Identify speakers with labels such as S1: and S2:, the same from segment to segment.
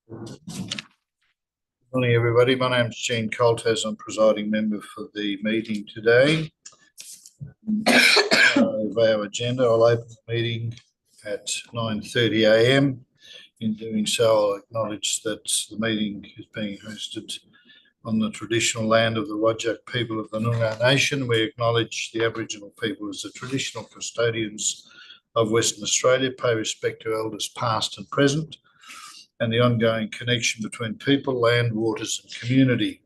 S1: Morning, everybody. My name is Gene Coltaz. I'm presiding member for the meeting today. Of our agenda, I'll open the meeting at 9:30 a.m. In doing so, I'll acknowledge that the meeting is being hosted on the traditional land of the Whadjuk people of the Noongar Nation. We acknowledge the Aboriginal people as the traditional custodians of Western Australia, pay respect to elders past and present, and the ongoing connection between people, land, waters and community.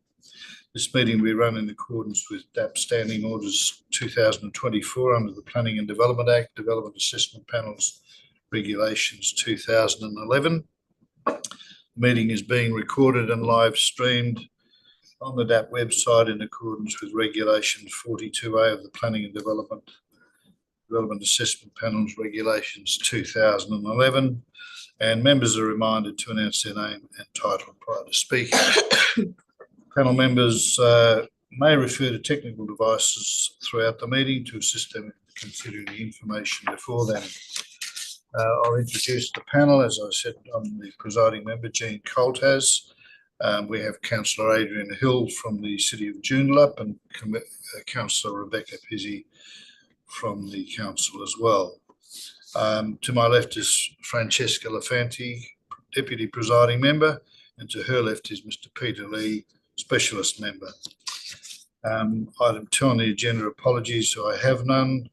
S1: This meeting will be run in accordance with DAP Standing Orders 2024 under the Planning and Development Act, Development Assessment Panels Regulations 2011. The meeting is being recorded and live streamed on the DAP website in accordance with Regulation 42A of the Planning and Development Assessment Panels Regulations 2011. And members are reminded to announce their name and title prior to speaking. Panel members may refer to technical devices throughout the meeting to assist them in considering the information before them. I'll introduce the panel. As I said, I'm the presiding member, Gene Coltaz. We have Councillor Adrian Hill from the City of Joondalup and Councillor Rebecca Pizzi from the Council as well. To my left is Francesca Lafanti, Deputy Presiding Member, and to her left is Mr. Peter Lee, Specialist Member. Item 2 on the agenda, apologies, so I have none.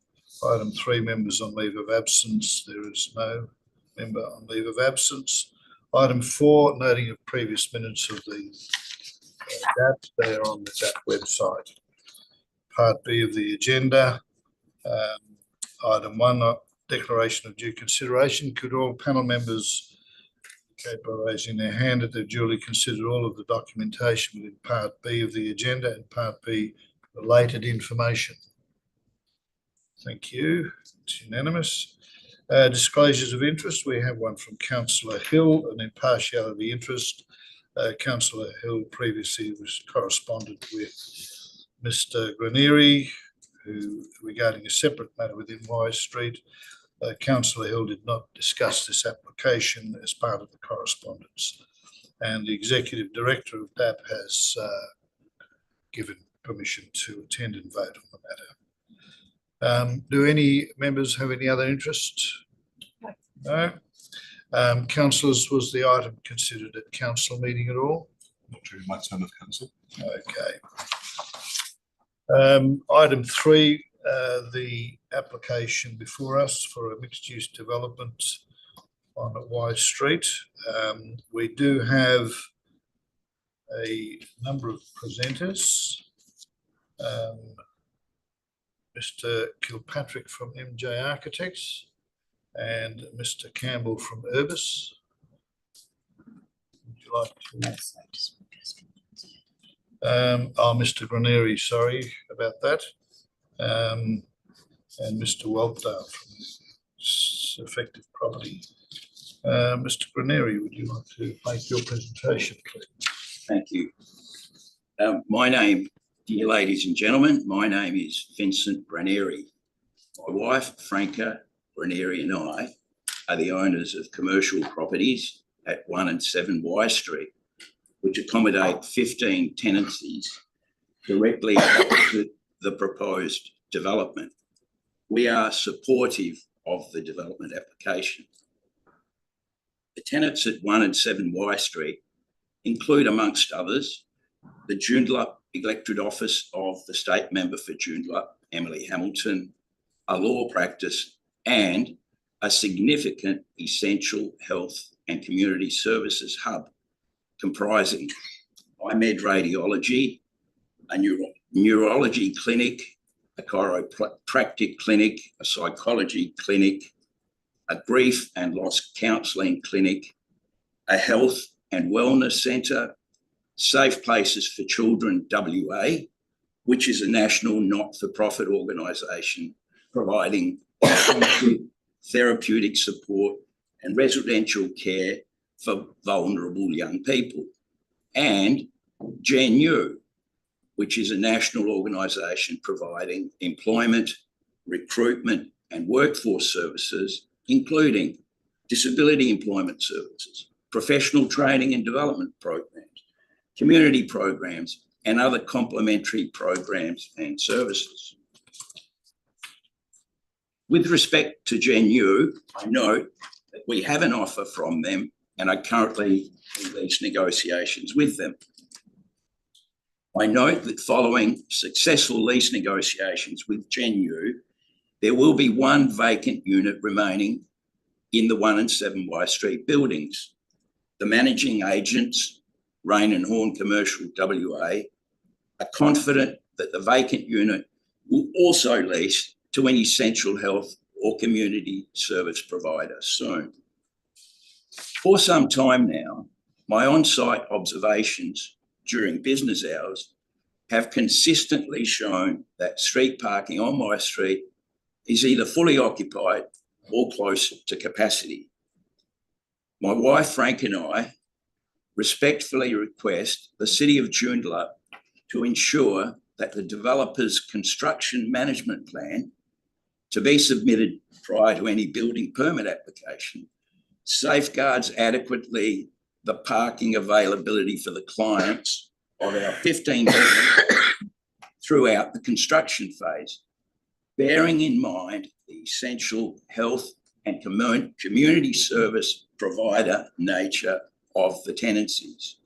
S1: Item 3, members on leave of absence. There is no member on leave of absence. Item 4, noting of previous minutes of the DAP. They are on the DAP website. Part B of the agenda. Item 1, declaration of due consideration. Could all panel members indicate by raising their hand that they've duly considered all of the documentation within Part B of the agenda and Part B related information? Thank you. It's unanimous. Disclosures of interest. We have one from Councillor Hill, an impartiality interest. Councillor Hill previously corresponded with Mr. Granieri, who, regarding a separate matter within Wise Street, Councillor Hill did not discuss this application as part of the correspondence, and the Executive Director of DAP has given permission to attend and vote on the matter. Do any members have any other interest? No. Councillors, was the item considered at council meeting at all?
S2: Not during my term of council.
S1: Okay. Item 3, the application before us for a mixed-use development on Wise Street. We do have a number of presenters. Mr. Kilpatrick from MJ Architects and Mr. Campbell from Urbis. Would you like to? Mr. Granieri, sorry about that. And Mr. Whelpdale from Effective Property. Mr. Granieri, would you like to make your presentation, please?
S3: Thank you. My name, dear ladies and gentlemen, my name is Vincent Granieri. My wife, Franca Granieri, and I are the owners of commercial properties at 1 and 7 Wise Street, which accommodate 15 tenancies directly opposite the proposed development. We are supportive of the development application. The tenants at 1 and 7 Wise Street include, amongst others, the Joondalup elected office of the State Member for Joondalup, Emily Hamilton, a law practice, and a significant essential health and community services hub comprising iMed radiology, a neurology clinic, a chiropractic clinic, a psychology clinic, a grief and loss counselling clinic, a health and wellness centre, Safe Places for Children WA, which is a national not-for-profit organisation providing therapeutic support and residential care for vulnerable young people, and GenU, which is a national organisation providing employment, recruitment and workforce services, including disability employment services, professional training and development programs, community programs, and other complementary programs and services. With respect to GenU, I note that we have an offer from them and are currently in lease negotiations with them. I note that following successful lease negotiations with GenU, there will be one vacant unit remaining in the 1 and 7 Y Street buildings. The managing agents, Rain and Horn Commercial WA, are confident that the vacant unit will also lease to any essential health or community service provider soon. For some time now, my on-site observations during business hours have consistently shown that street parking on my street is either fully occupied or close to capacity. My wife, Frank, and I respectfully request the City of Joondalup to ensure that the developer's construction management plan, to be submitted prior to any building permit application, safeguards adequately the parking availability for the clients of our 15 buildings throughout the construction phase, bearing in mind the essential health and community service provider nature of the tenancies.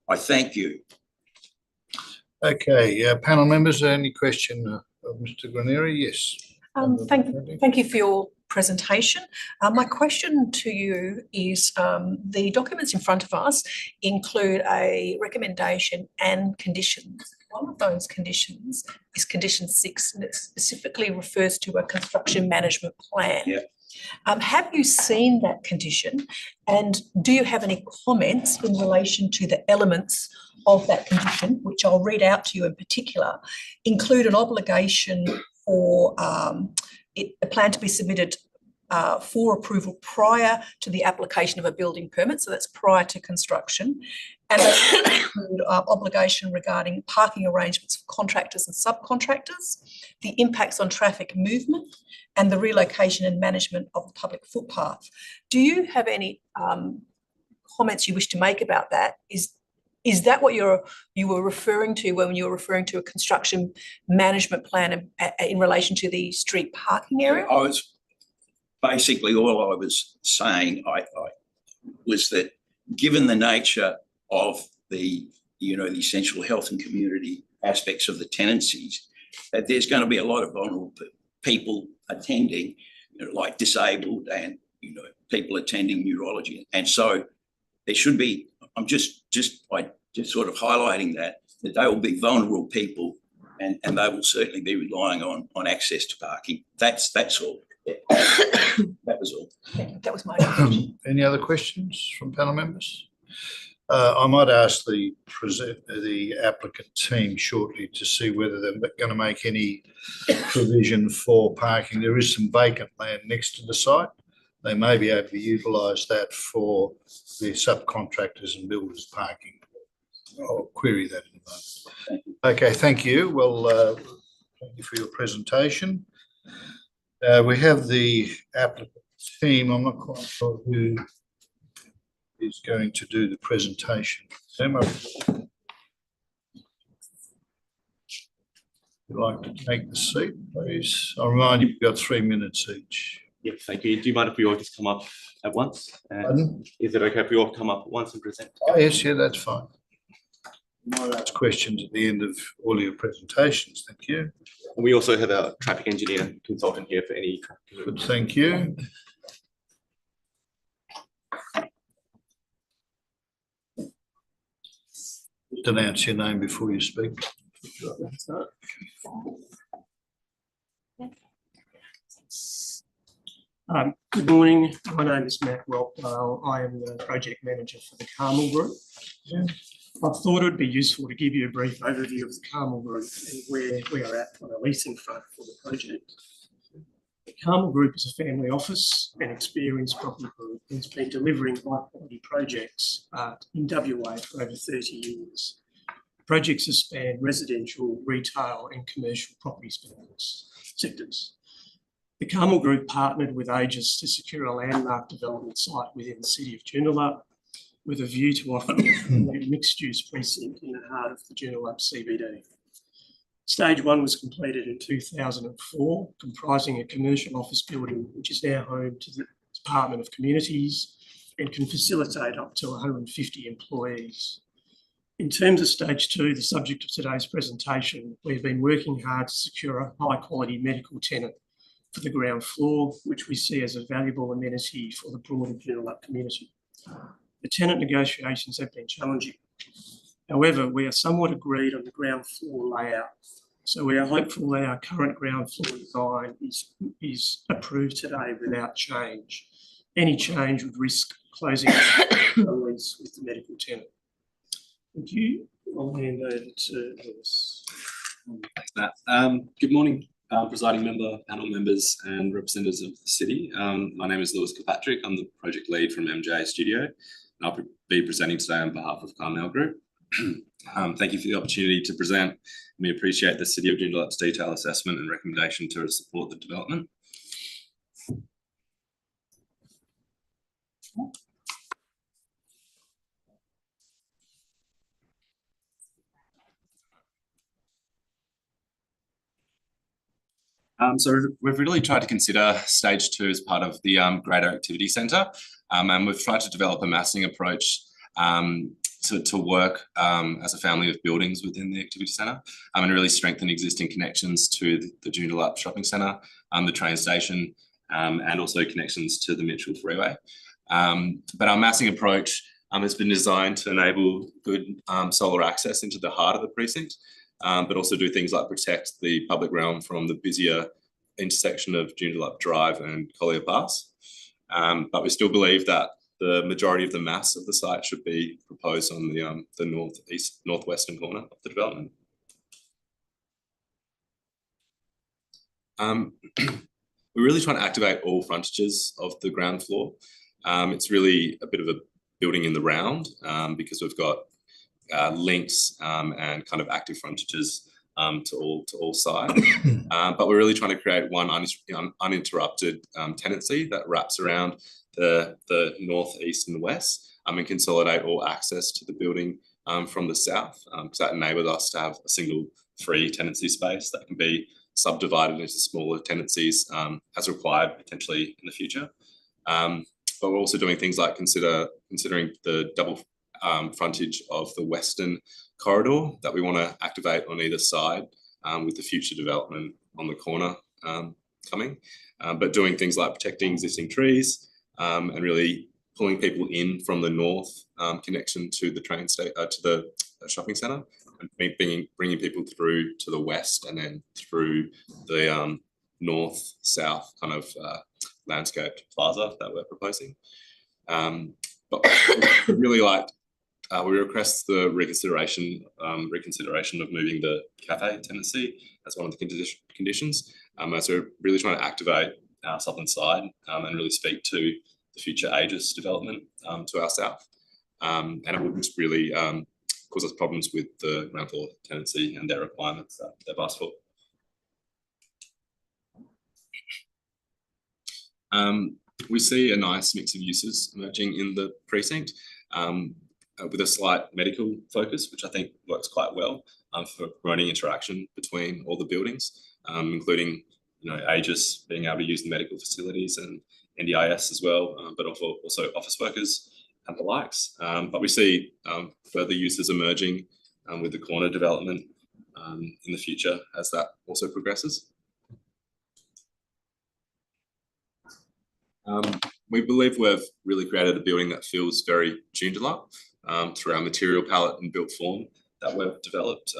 S3: I thank you.
S1: Okay, panel members, any question of Mr. Granieri? Yes.
S4: Thank you for your presentation. My question to you is the documents in front of us include a recommendation and conditions. One of those conditions is condition 6, and it specifically refers to a construction management plan.
S3: Yeah.
S4: Have you seen that condition, and do you have any comments in relation to the elements of that condition, which I'll read out to you in particular, include an obligation for a plan to be submitted for approval prior to the application of a building permit, so that's prior to construction, and they include obligation regarding parking arrangements for contractors and subcontractors, the impacts on traffic movement, and the relocation and management of the public footpath. Do you have any comments you wish to make about that? Is that what you were referring to when you were referring to a construction management plan in relation to the street parking area?
S3: I was basically, all I was saying was that given the nature of the essential health and community aspects of the tenancies, that there's going to be a lot of vulnerable people attending, like disabled and people attending neurology, and so there should be. I'm just sort of highlighting that they will be vulnerable people, and they will certainly be relying on access to parking. That's all. Yeah. That was all.
S4: That was my question.
S1: Any other questions from panel members? I might ask the applicant team shortly to see whether they're going to make any provision for parking. There is some vacant land next to the site. They may be able to utilise that for the subcontractors and builders parking. I'll query that in a moment. Okay, thank you. Well, thank you for your presentation. We have the applicant team. I'm not quite sure who is going to do the presentation. Sam, would you like to take the seat, please? I'll remind you, you've got 3 minutes each.
S5: Yes, thank you. Do you mind if we all just come up at once? Is it okay if we all come up at once and present?
S1: Oh, yes, yeah, that's fine. You might ask questions at the end of all your presentations. Thank you.
S5: And we also have our traffic engineer consultant here for any traffic.
S1: Good, thank you. Just announce your name before you speak.
S6: Good morning. My name is Matt Rockdale. I am the project manager for the Carmel Group. I thought it would be useful to give you a brief overview of the Carmel Group and where we are at on a leasing front for the project. The Carmel Group is a family office and experienced property group and has been delivering high-quality projects in WA for over 30 years. Projects have spanned residential, retail and commercial property sectors. The Carmel Group partnered with Aegis to secure a landmark development site within the city of Joondalup, with a view to offering a mixed-use precinct in the heart of the Joondalup CBD. Stage 1 was completed in 2004, comprising a commercial office building, which is now home to the Department of Communities and can facilitate up to 150 employees. In terms of Stage 2, the subject of today's presentation, we've been working hard to secure a high-quality medical tenant for the ground floor, which we see as a valuable amenity for the broader Joondalup community. The tenant negotiations have been challenging. However, we are somewhat agreed on the ground floor layout. So we are hopeful that our current ground floor design is approved today without change. Any change would risk closing the lease with the medical tenant. Thank you. I'll hand over to Lewis.
S7: Thanks, Matt. Good morning, presiding member, panel members and representatives of the city. My name is Lewis Kirkpatrick. I'm the project lead from MJ Studio, and I'll be presenting today on behalf of Carmel Group. Thank you for the opportunity to present. We appreciate the City of Joondalup's detailed assessment and recommendation to support the development. So we've really tried to consider Stage 2 as part of the Greater Activity Centre, and we've tried to develop a massing approach to work as a family of buildings within the activity centre, and really strengthen existing connections to the Joondalup shopping centre, the train station, and also connections to the Mitchell Freeway. But our massing approach has been designed to enable good solar access into the heart of the precinct, but also do things like protect the public realm from the busier intersection of Joondalup Drive and Collier Pass. But we still believe that the majority of the mass of the site should be proposed on the northwestern corner of the development. We're really trying to activate all frontages of the ground floor. It's really a bit of a building in the round because we've got links and kind of active frontages to all sides. But we're really trying to create one uninterrupted tenancy that wraps around the north, east and west and consolidate all access to the building from the south, because that enabled us to have a single free tenancy space that can be subdivided into smaller tenancies as required potentially in the future. But we're also doing things like considering the double frontage of the western corridor that we want to activate on either side with the future development on the corner coming, but doing things like protecting existing trees and really pulling people in from the north connection to the train station, to the shopping centre, and bringing people through to the west and then through the north-south kind of landscaped plaza that we're proposing. But really like we request the reconsideration of moving the cafe tenancy as one of the conditions. So we're really trying to activate our southern side and really speak to the future Aegis development to our south. And it would just really cause us problems with the ground floor tenancy and their requirements that they've asked for. We see a nice mix of uses emerging in the precinct with a slight medical focus, which I think works quite well for promoting interaction between all the buildings, including Aegis being able to use the medical facilities and NDIS as well, but also office workers and the likes. But we see further uses emerging with the corner development in the future as that also progresses. We believe we've really created a building that feels very Joondalup through our material palette and built form that we've developed,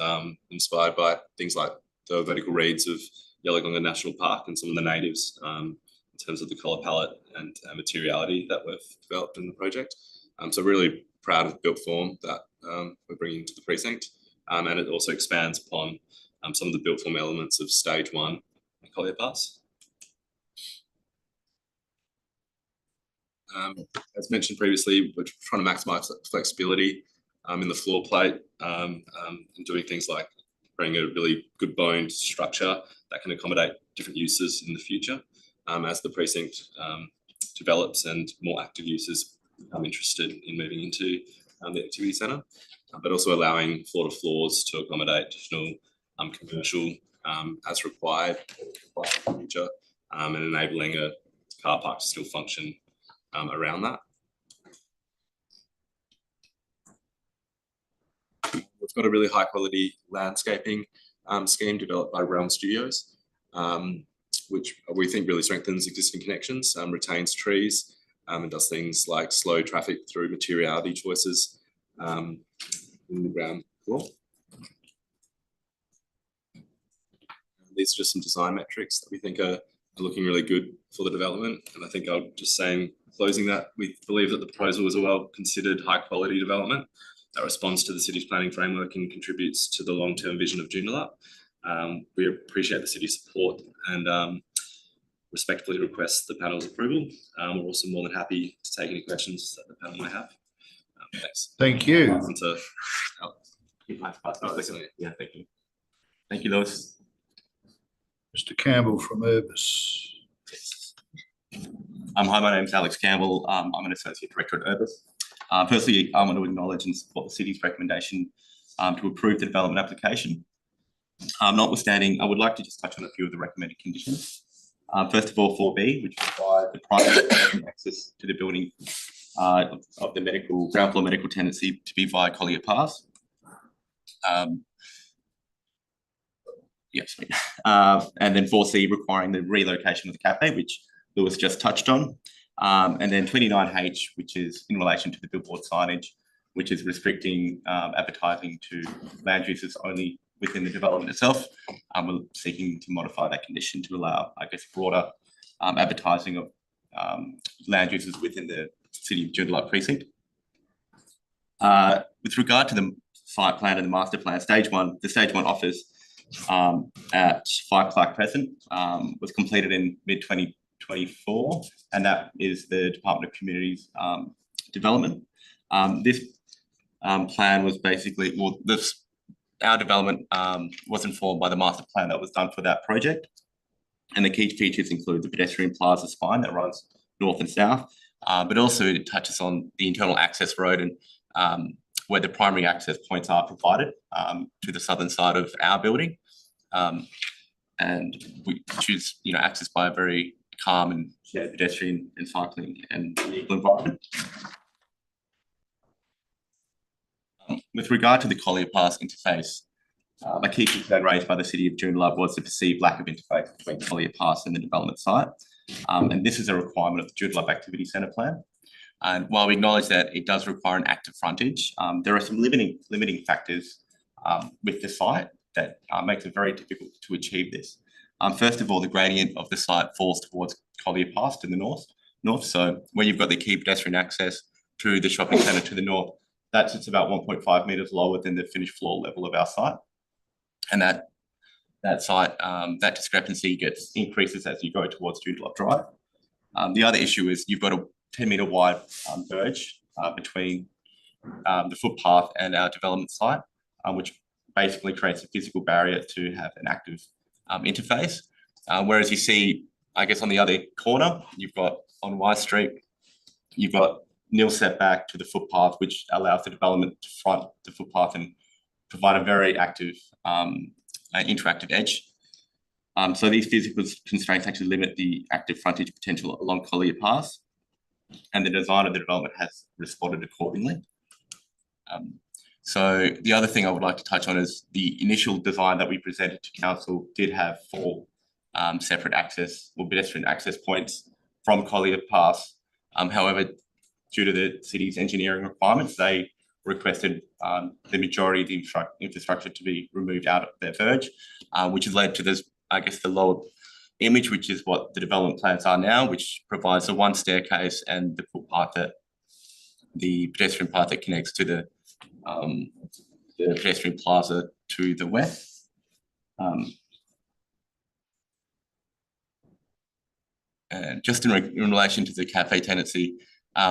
S7: inspired by things like the vertical reeds of Yellowgonga National Park and some of the natives in terms of the colour palette and materiality that we've developed in the project. So really proud of the built form that we're bringing to the precinct, and it also expands upon some of the built form elements of Stage 1 and Collier Pass. As mentioned previously, we're trying to maximise flexibility in the floor plate and doing things like bringing a really good boned structure that can accommodate different uses in the future as the precinct develops and more active uses interested in moving into the activity centre, but also allowing floor to floors to accommodate additional commercial as required in the future, and enabling a car park to still function around that. We've got a really high quality landscaping scheme developed by Realm Studios, which we think really strengthens existing connections, retains trees, and does things like slow traffic through materiality choices in the ground floor. These are just some design metrics that we think are looking really good for the development. And I think I'll just say in closing that we believe that the proposal is a well considered high quality development that responds to the city's planning framework and contributes to the long-term vision of Joondalup. We appreciate the city's support and respectfully request the panel's approval. We're also more than happy to take any questions that the panel may have. Thanks.
S1: Thank you.
S5: Yeah, thank you. Thank you, Lewis.
S1: Mr. Campbell from Urbis.
S5: Hi, my name's Alex Campbell. I'm an Associate Director at Urbis. Firstly, I want to acknowledge and support the city's recommendation to approve the development application. Notwithstanding, I would like to just touch on a few of the recommended conditions. First of all, 4B, which requires the private access to the building of the ground floor medical tenancy to be via Collier Pass. Yes, and then 4C requiring the relocation of the cafe, which Lewis just touched on. And then 29H, which is in relation to the billboard signage, which is restricting advertising to land uses only within the development itself. We're seeking to modify that condition to allow, I guess, broader advertising of land uses within the City of Joondalup precinct. With regard to the site plan and the master plan, the stage one office at 5 Clark Crescent was completed in mid-2024, and that is the Department of Communities development. This plan was basically, well, our development was informed by the master plan that was done for that project. And the key features include the pedestrian plaza spine that runs north and south, but also it touches on the internal access road and where the primary access points are provided to the southern side of our building, and which is accessed by a very calm and shared pedestrian and cycling and vehicle environment. With regard to the Collier Pass interface, a key concern raised by the City of Joondalup was the perceived lack of interface between Collier Pass and the development site, and this is a requirement of the Joondalup Activity Centre plan. And while we acknowledge that it does require an active frontage, there are some limiting factors with the site that makes it very difficult to achieve this. First of all, the gradient of the site falls towards Collier Pass to the north. So where you've got the key pedestrian access to the shopping centre to the north, that sits about 1.5 metres lower than the finished floor level of our site. And that site, that discrepancy increases as you go towards Joondalup Drive. The other issue is you've got a 10-metre wide verge between the footpath and our development site, which basically creates a physical barrier to have an active interface. Whereas you see, I guess on the other corner, you've got on Y Street, you've got nil setback to the footpath, which allows the development to front the footpath and provide a very active interactive edge. So these physical constraints actually limit the active frontage potential along Collier Pass, and the design of the development has responded accordingly. So the other thing I would like to touch on is the initial design that we presented to council did have 4 separate access or pedestrian access points from Collier Pass. However, due to the city's engineering requirements, they requested the majority of the infrastructure to be removed out of their verge, which has led to this, I guess, the lower image, which is what the development plans are now, which provides the one staircase and the footpath, the pedestrian path that connects to the pedestrian plaza to the west. And just in relation to the cafe tenancy,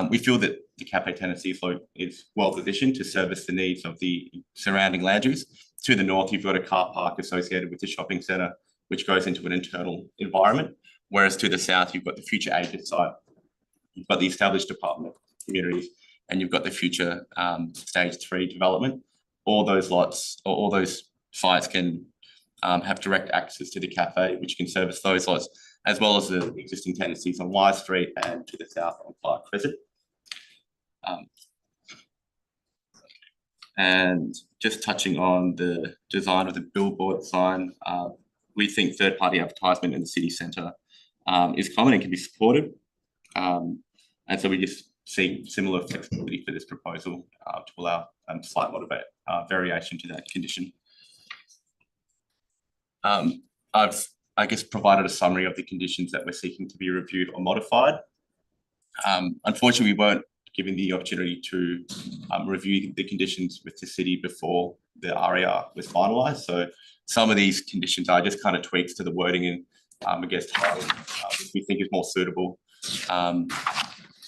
S5: we feel that the cafe tenancy is well positioned to service the needs of the surrounding land use. To the north, you've got a car park associated with the shopping centre, which goes into an internal environment. Whereas to the south, you've got the future aged site. You've got the established Department communities, and you've got the future stage 3 development. All those lots or all those sites can have direct access to the cafe, which can service those lots, as well as the existing tenancies on Wise Street and to the south on Clark Crescent. And just touching on the design of the billboard sign, we think third-party advertisement in the city centre is common and can be supported. And so we just see similar flexibility for this proposal to allow slight variation to that condition. I've, I guess, provided a summary of the conditions that we're seeking to be reviewed or modified. Unfortunately, we weren't given the opportunity to review the conditions with the city before the RER was finalised. So some of these conditions are just kind of tweaks to the wording and I guess which we think is more suitable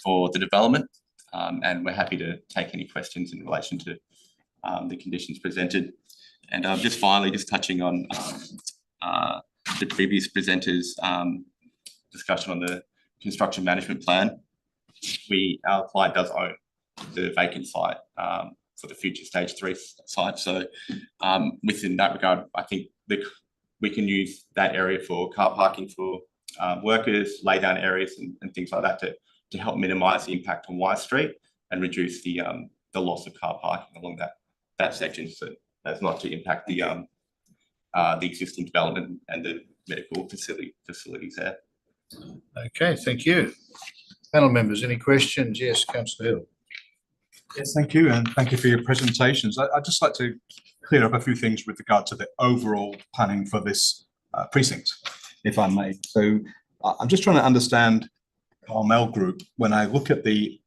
S5: for the development. And we're happy to take any questions in relation to the conditions presented. And just finally, just touching on the previous presenters' discussion on the construction management plan. Our client does own the vacant site for the future stage 3 site. So within that regard, I think we can use that area for car parking for workers, lay down areas and things like that to help minimise the impact on Wise Street and reduce the loss of car parking along that section, so as not to impact the existing development and the medical facilities there.
S1: Okay, thank you. Panel members, any questions? Yes, Councillor Hill.
S2: Yes, thank you, and thank you for your presentations. I'd just like to clear up a few things with regard to the overall planning for this precinct, if I may. So I'm just trying to understand Carmel Group. When I look at the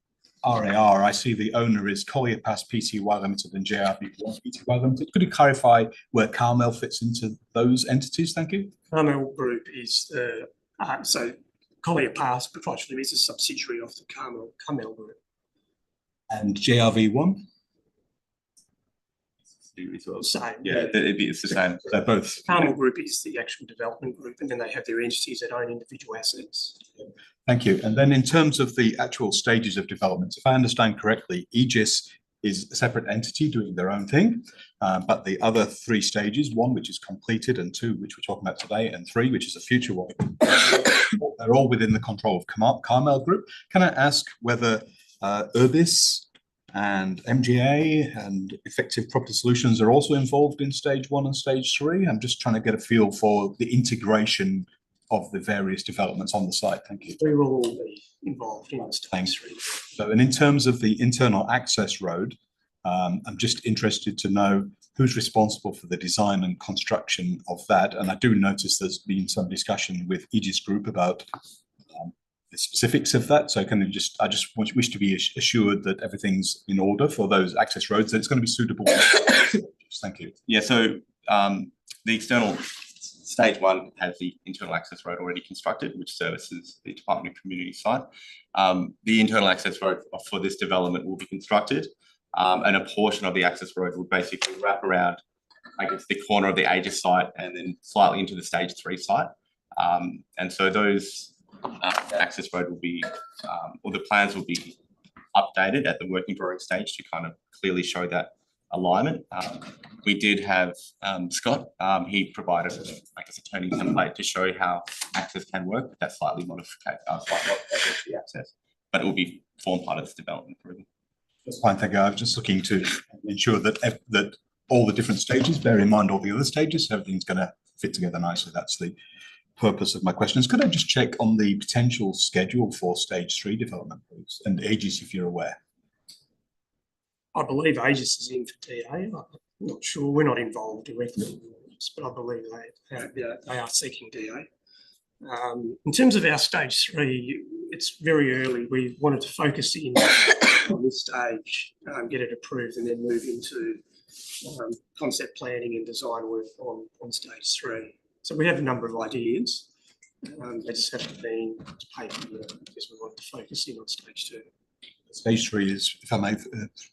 S2: RAR, I see the owner is Collier Pass Pty Limited and JRB1 Pty Limited. Could you clarify where Carmel fits into those entities? Thank you.
S6: Carmel Group is so Collier Pass Proprietary is a subsidiary of the Carmel Group.
S2: And JRV1?
S6: Same.
S5: Yeah, it's the same.
S2: They're both.
S6: Carmel Group is the actual development group, and then they have their entities that own individual assets.
S2: Thank you. And then in terms of the actual stages of development, if I understand correctly, Aegis is a separate entity doing their own thing, but the other 3 stages, 1 which is completed and 2 which we're talking about today and 3 which is a future one, they're all within the control of Carmel Group. Can I ask whether Urbis and MGA and Effective Property Solutions are also involved in stage 1 and stage 3? I'm just trying to get a feel for the integration of the various developments on the site. Thank you.
S6: We will all be involved in stage 3.
S2: So, and in terms of the internal access road, I'm just interested to know who's responsible for the design and construction of that. And I do notice there's been some discussion with Aegis Group about the specifics of that. So can you I just wish to be assured that everything's in order for those access roads, that it's going to be suitable. Thank you.
S5: Yeah, so the external stage 1 has the internal access road already constructed, which services the Department of Community site. The internal access road for this development will be constructed, and a portion of the access road will basically wrap around, I guess, the corner of the Aegis site and then slightly into the stage 3 site. And so those access road will be, or the plans will be updated at the working drawing stage to kind of clearly show that alignment. We did have Scott, he provided, I guess, a turning template to show how access can work. That's slightly modified the access, but it will be form part of this development approval.
S2: That's fine, thank you. I'm just looking to ensure that all the different stages, bear in mind all the other stages, everything's going to fit together nicely. That's the purpose of my questions. Could I just check on the potential schedule for stage 3 development, please, and Aegis, if you're aware?
S6: I believe Aegis is in for DA. I'm not sure. We're not involved directly, but I believe they are seeking DA. In terms of our stage 3, it's very early. We wanted to focus in on this stage, get it approved, and then move into concept planning and design work on stage 3. So we have a number of ideas. They just haven't been paper because we want to focus in on stage 2.
S2: Stage 3 is, if I may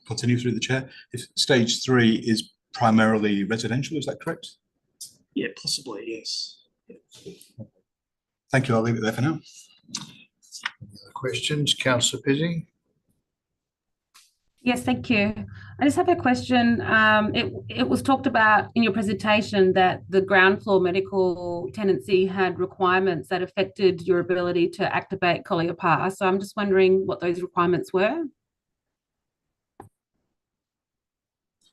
S2: continue through the chair, if stage 3 is primarily residential, is that correct?
S6: Yeah, possibly, yes. Yeah.
S2: Thank you. I'll leave it there for now.
S1: Any other questions? Councillor Pizzey?
S8: Yes, thank you. I just have a question. It was talked about in your presentation that the ground floor medical tenancy had requirements that affected your ability to activate Collier Pass. So I'm just wondering what those requirements were.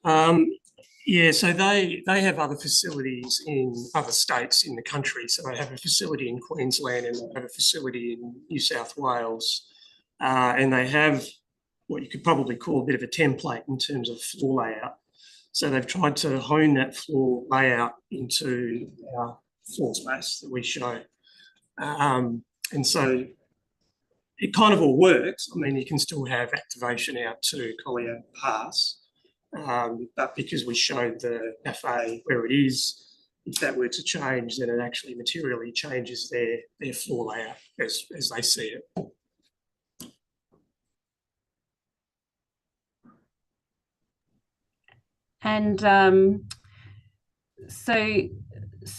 S6: Yeah, so they have other facilities in other states in the country. So they have a facility in Queensland and they have a facility in New South Wales. And they have what you could probably call a bit of a template in terms of floor layout. So they've tried to hone that floor layout into our floor space that we show. And so it kind of all works. I mean, you can still have activation out to Collier Pass, but because we showed the FA where it is, if that were to change, then it actually materially changes their floor layout as they see it.
S8: And so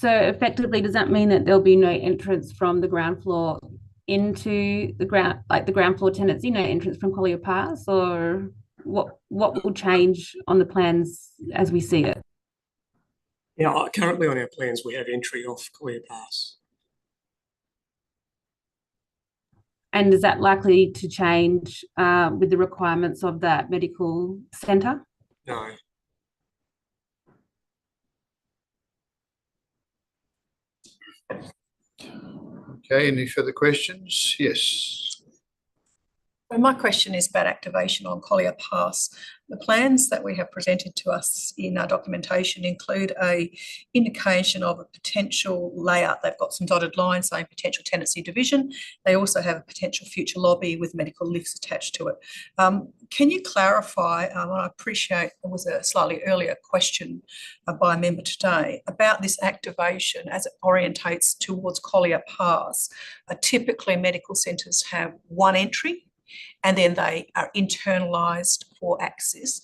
S8: effectively, does that mean that there'll be no entrance from the ground floor into the ground, like the ground floor tenancy, no entrance from Collier Pass, or what will change on the plans as we see it?
S6: Yeah, currently on our plans, we have entry off Collier Pass.
S8: And is that likely to change with the requirements of that medical centre?
S6: No.
S1: Okay, any further questions? Yes.
S4: So my question is about activation on Collier Pass. The plans that we have presented to us in our documentation include a indication of a potential layout. They've got some dotted lines saying potential tenancy division. They also have a potential future lobby with medical lifts attached to it. Can you clarify, and I appreciate there was a slightly earlier question by a member today about this activation as it orientates towards Collier Pass. Typically medical centres have one entry and then they are internalised for access.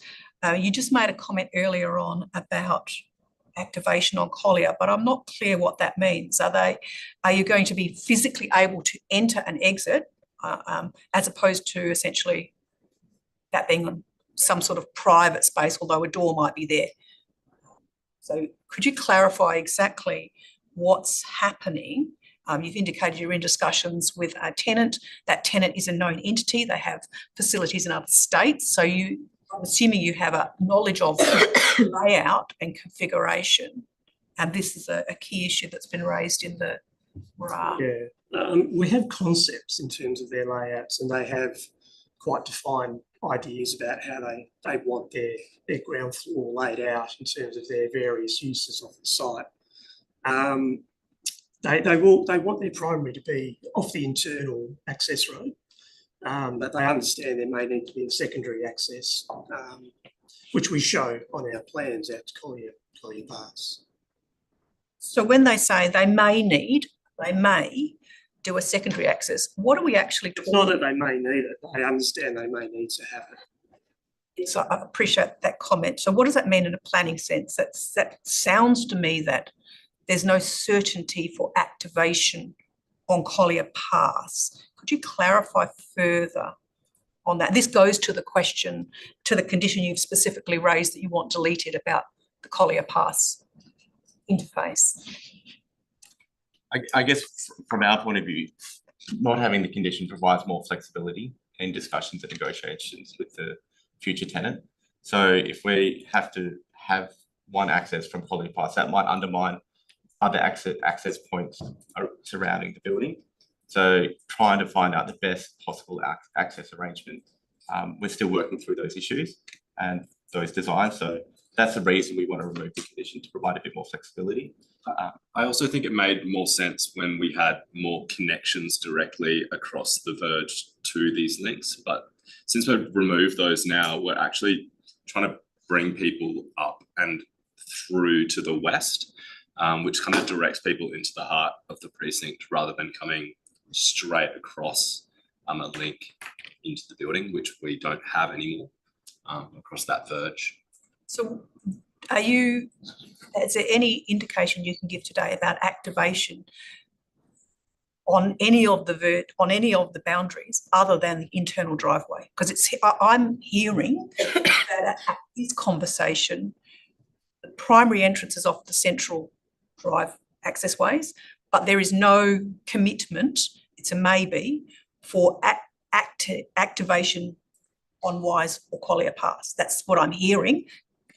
S4: You just made a comment earlier on about activation on Collier, but I'm not clear what that means. Are you going to be physically able to enter and exit as opposed to essentially that being some sort of private space, although a door might be there? So could you clarify exactly what's happening? You've indicated you're in discussions with a tenant. That tenant is a known entity. They have facilities in other states. So I'm assuming you have a knowledge of layout and configuration. And this is a key issue that's been raised in the RAR.
S6: Yeah, we have concepts in terms of their layouts, and they have quite defined ideas about how they want their ground floor laid out in terms of their various uses of the site. They want their primary to be off the internal access road, but they understand there may need to be a secondary access, which we show on our plans out to Collier Pass.
S4: So when they say they may do a secondary access, what are we actually talking about?
S6: It's not that they may need it, they understand they may need to have it.
S4: So I appreciate that comment. So what does that mean in a planning sense? That sounds to me that there's no certainty for activation on Collier Pass. Could you clarify further on that? This goes to the question, to the condition you've specifically raised that you want deleted about the Collier Pass interface.
S5: I guess from our point of view, not having the condition provides more flexibility in discussions and negotiations with the future tenant. So if we have to have one access from Collier Pass, that might undermine other access points surrounding the building. So trying to find out the best possible access arrangement. We're still working through those issues and those designs. So that's the reason we want to remove the condition, to provide a bit more flexibility.
S7: I also think it made more sense when we had more connections directly across the verge to these links. But since we've removed those now, we're actually trying to bring people up and through to the west, which kind of directs people into the heart of the precinct rather than coming straight across a link into the building, which we don't have anymore across that verge.
S4: So is there any indication you can give today about activation on any of the boundaries other than the internal driveway? Because I'm hearing that at this conversation, the primary entrance is off the central drive access ways, but there is no commitment, it's a maybe, for activation on Wise or Collier Pass. That's what I'm hearing.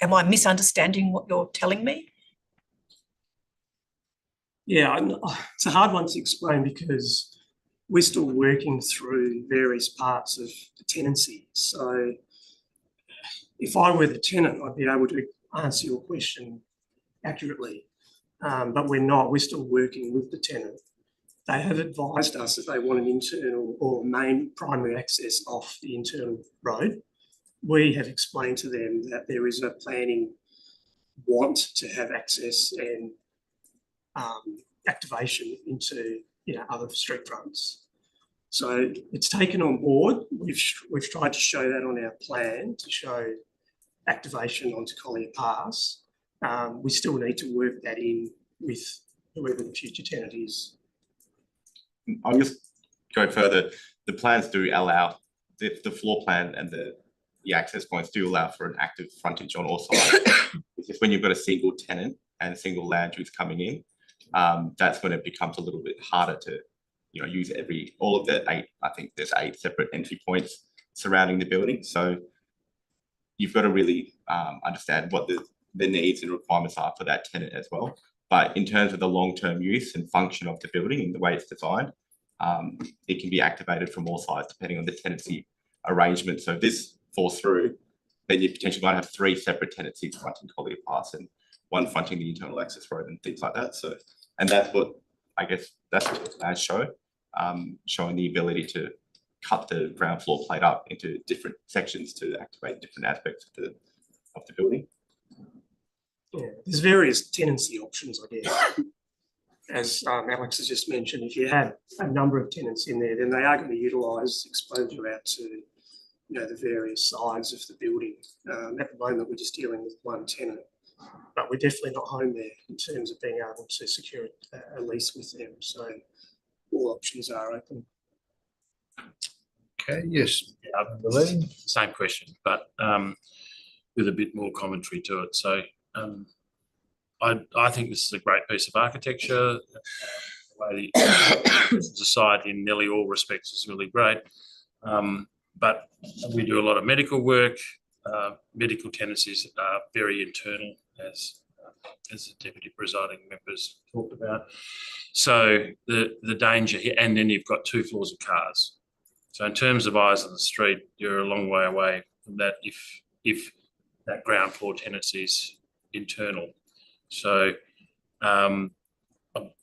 S4: Am I misunderstanding what you're telling me?
S6: Yeah, it's a hard one to explain because we're still working through various parts of the tenancy. So if I were the tenant, I'd be able to answer your question accurately, but we're not. We're still working with the tenant. They have advised us that they want an internal or main primary access off the internal road. We have explained to them that there is a planning want to have access and activation into other street fronts. So it's taken on board. We've tried to show that on our plan to show activation onto Collier Pass. We still need to work that in with whoever the future tenant is.
S5: I'll just go further. The plans do allow, the floor plan and the access points do allow for an active frontage on all sides. It's just when you've got a single tenant and a single land use coming in, that's when it becomes a little bit harder to use all of the 8, I think there's 8 separate entry points surrounding the building. So you've got to really understand what the needs and requirements are for that tenant as well. But in terms of the long-term use and function of the building and the way it's designed, it can be activated from all sides depending on the tenancy arrangement. So if this falls through, then you potentially might have 3 separate tenancies fronting Collier Pass and 1 fronting the internal access road and things like that. So, and that's what the plans show, showing the ability to cut the ground floor plate up into different sections to activate different aspects of the building.
S6: Yeah, there's various tenancy options, I guess. As Alex has just mentioned, if you have a number of tenants in there, then they are going to utilise exposure out to the various sides of the building. At the moment, we're just dealing with 1 tenant, but we're definitely not home there in terms of being able to secure a lease with them. So all options are open.
S1: Okay, yes.
S9: Same question, but with a bit more commentary to it. So I think this is a great piece of architecture. The way the site in nearly all respects is really great. But we do a lot of medical work. Medical tenancies are very internal, as the deputy presiding members talked about. So the danger here, and then you've got 2 floors of cars. So in terms of eyes on the street, you're a long way away from that if that ground floor tenancy is internal. So I'm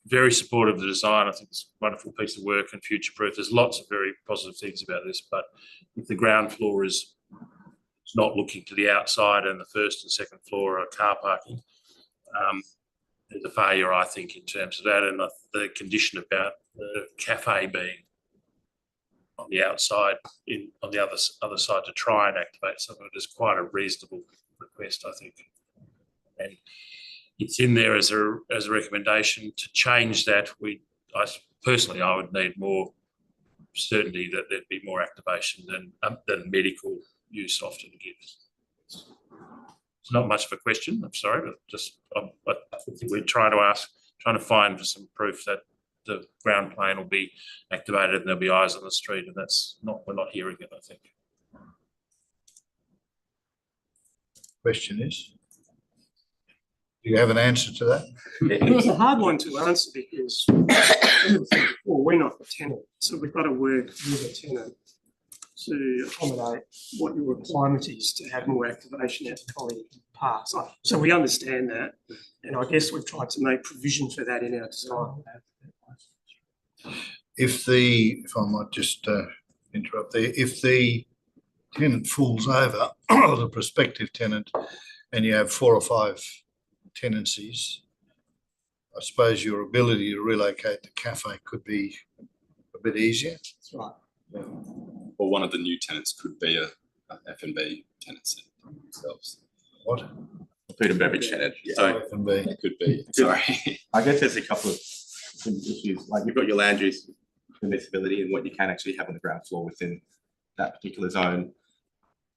S9: very supportive of the design. I think it's a wonderful piece of work and future-proof. There's lots of very positive things about this, but if the ground floor is not looking to the outside and the 1st and 2nd floor are car parking, there's a failure, I think, in terms of that, and the condition about the cafe being on the outside, on the other side to try and activate some of it is quite a reasonable request, I think. And it's in there as a recommendation to change that. Personally, I would need more certainty that there'd be more activation than medical use often gives. It's not much of a question, I'm sorry, but I think we're trying to find for some proof that the ground plane will be activated and there'll be eyes on the street, and we're not hearing it, I think.
S1: Question is, do you have an answer to that?
S6: It's a hard one to answer because we're not the tenant, so we've got to work with a tenant to accommodate what your requirement is to have more activation at the Collier Pass. So we understand that, and I guess we've tried to make provision for that in our design.
S1: If I might just interrupt there, if the tenant falls over, or the prospective tenant, and you have 4 or 5 tenancies, I suppose your ability to relocate the cafe could be a bit easier.
S6: That's right.
S7: Yeah. Or one of the new tenants could be a F&B tenancy themselves.
S1: What?
S5: Food and beverage tenant.
S7: Yeah.
S5: So
S1: F&B.
S7: It could be. Sorry.
S5: I guess there's a couple of issues. Like you've got your land use permissibility and what you can actually have on the ground floor within that particular zone.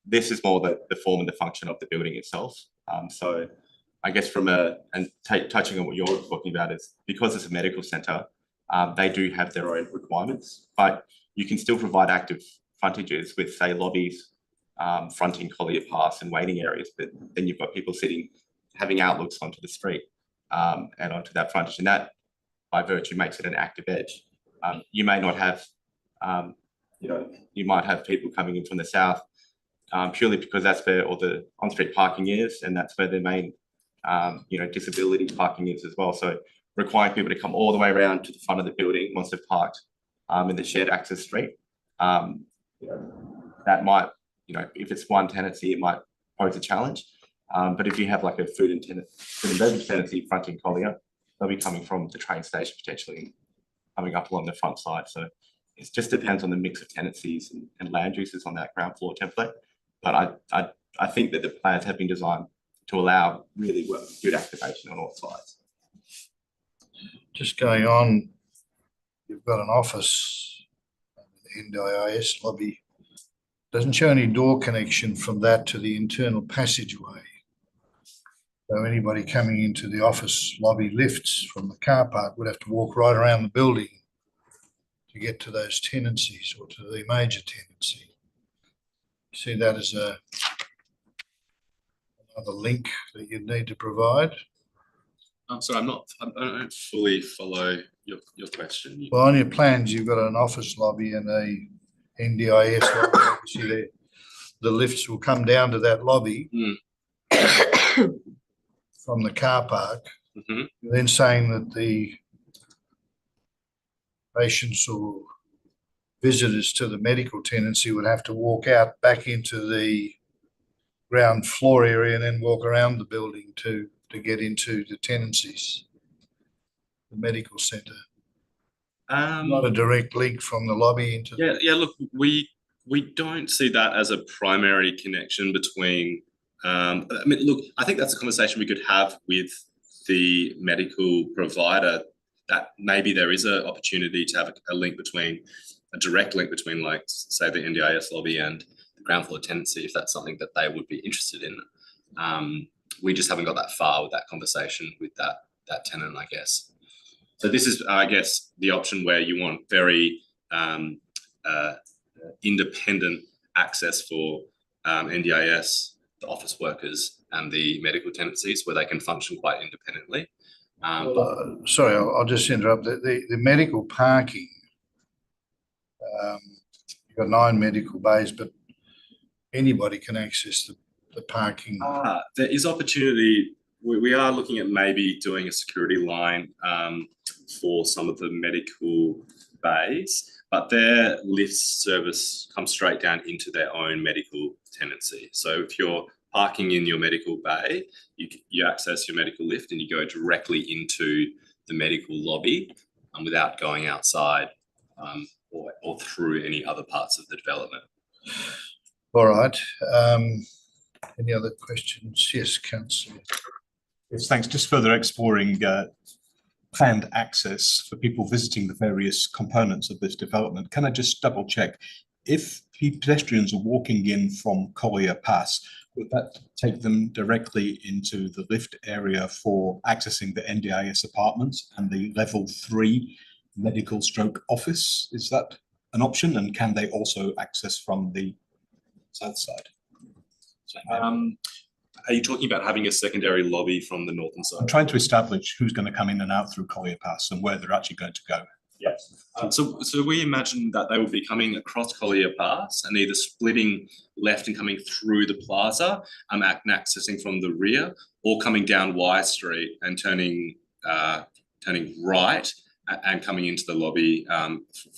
S5: This is more the form and the function of the building itself. So I guess touching on what you're talking about is because it's a medical centre, they do have their own requirements, but you can still provide active frontages with, say, lobbies fronting Collier Pass and waiting areas, but then you've got people having outlooks onto the street and onto that frontage, and that by virtue makes it an active edge. You may not have, you might have people coming in from the south purely because that's where all the on-street parking is, and that's where the main, disability parking is as well. So requiring people to come all the way around to the front of the building once they've parked in the shared access street, that might, if it's one tenancy, it might pose a challenge. But if you have like a food and beverage tenancy fronting Collier, they'll be coming from the train station potentially, coming up along the front side. So it just depends on the mix of tenancies and land uses on that ground floor template. But I think that the plans have been designed to allow really good activation on all sides.
S1: Just going on, you've got an office, NDIS lobby. Doesn't show any door connection from that to the internal passageway. So anybody coming into the office lobby lifts from the car park would have to walk right around the building to get to those tenancies or to the major tenancy. See that as another link that you'd need to provide?
S7: I'm sorry, I don't fully follow your question.
S1: Well, on your plans, you've got an office lobby and a NDIS lobby. Obviously, the lifts will come down to that lobby from the car park.
S7: Mhm.
S1: You're then saying that the patients or visitors to the medical tenancy would have to walk out back into the ground floor area and then walk around the building to get into the tenancies, the medical centre. Not a direct link from the lobby into.
S7: Yeah. Look, we don't see that as a primary connection between. I think that's a conversation we could have with the medical provider. That maybe there is an opportunity to have a direct link between, like, say, the NDIS lobby and the ground floor tenancy, if that's something that they would be interested in. We just haven't got that far with that conversation with that tenant, I guess. So this is, I guess, the option where you want very independent access for NDIS, the office workers, and the medical tenancies, where they can function quite independently.
S1: Sorry, I'll just interrupt. The medical parking, you've got 9 medical bays, but anybody can access the parking.
S7: There is opportunity. We are looking at maybe doing a security line for some of the medical bays, but their lift service comes straight down into their own medical tenancy. So if you're parking in your medical bay, you access your medical lift and you go directly into the medical lobby without going outside or through any other parts of the development.
S1: All right. Any other questions? Yes, Councillor.
S2: Yes, thanks. Just further exploring planned access for people visiting the various components of this development. Can I just double check? If pedestrians are walking in from Collier Pass, would that take them directly into the lift area for accessing the NDIS apartments and the level 3 medical stroke office? Is that an option? And can they also access from the south side?
S7: Are you talking about having a secondary lobby from the northern side?
S2: I'm trying to establish who's going to come in and out through Collier Pass and where they're actually going to go.
S7: Yes. So we imagine that they will be coming across Collier Pass and either splitting left and coming through the plaza and accessing from the rear, or coming down Y Street and turning right and coming into the lobby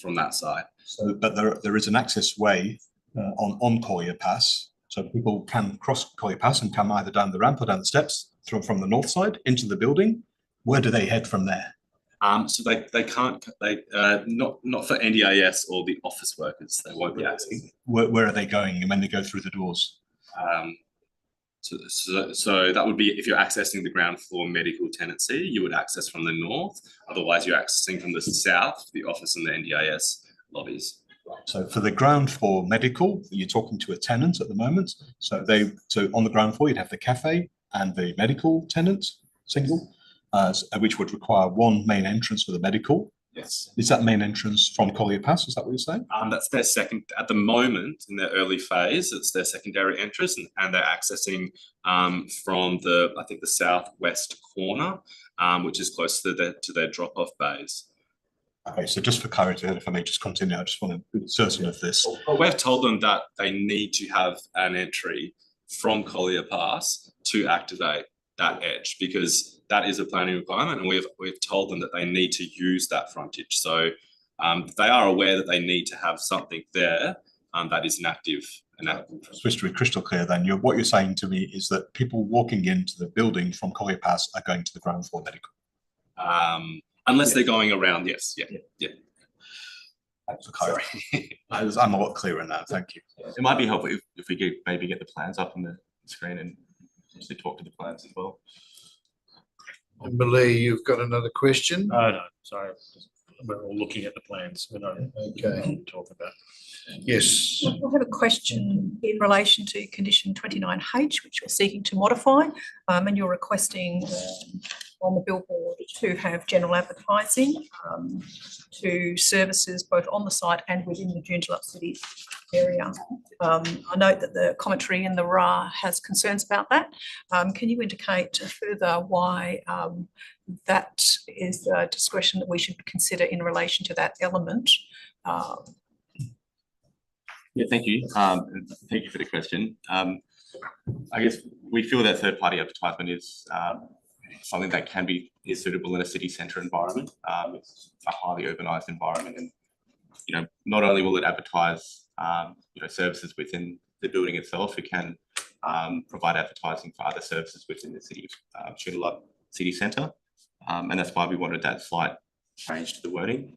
S7: from that side.
S2: So, but there is an access way on Collier Pass. So people can cross Collier Pass and come either down the ramp or down the steps from the north side into the building. Where do they head from there?
S7: So they can't, not for NDIS or the office workers, they won't be asking.
S2: Where are they going when they go through the doors?
S7: So that would be if you're accessing the ground floor medical tenancy, you would access from the north. Otherwise, you're accessing from the south, the office and the NDIS lobbies.
S2: So for the ground floor medical, you're talking to a tenant at the moment. So on the ground floor, you'd have the cafe and the medical tenant single, which would require one main entrance for the medical.
S7: Yes.
S2: Is that main entrance from Collier Pass? Is that what you're saying?
S7: That's their second, at the moment, in their early phase, it's their secondary entrance, and they're accessing from I think the southwest corner, which is close to their drop-off bays.
S2: Okay, so just for clarity, if I may just continue, I just want to be certain of this.
S7: Well, we've told them that they need to have an entry from Collier Pass to activate that edge, because that is a planning requirement, and we've told them that they need to use that frontage. So they are aware that they need to have something there that is an active.
S2: Just to be crystal clear, then what you're saying to me is that people walking into the building from Collier Pass are going to the ground floor medical.
S7: Unless they're going around, yes, yeah.
S2: Thanks for clarity. I'm a lot clearer now. Thank you.
S5: It might be helpful if we could maybe get the plans up on the screen and actually talk to the plans as well.
S1: Lee, you've got another question?
S9: No, sorry. We're all looking at the plans. We're not talking about.
S1: Yes.
S4: I have a question in relation to condition 29H, which you're seeking to modify, and you're requesting on the billboard to have general advertising to services both on the site and within the Joondalup city area. I note that the commentary in the RA has concerns about that. Can you indicate further why that is a discretion that we should consider in relation to that element?
S5: Yeah, thank you. And thank you for the question. I guess we feel that third-party advertisement is something that is suitable in a city centre environment. It's a highly urbanised environment, and not only will it advertise services within the building itself, it can provide advertising for other services within the city of Joondalup city centre, and that's why we wanted that slight change to the wording,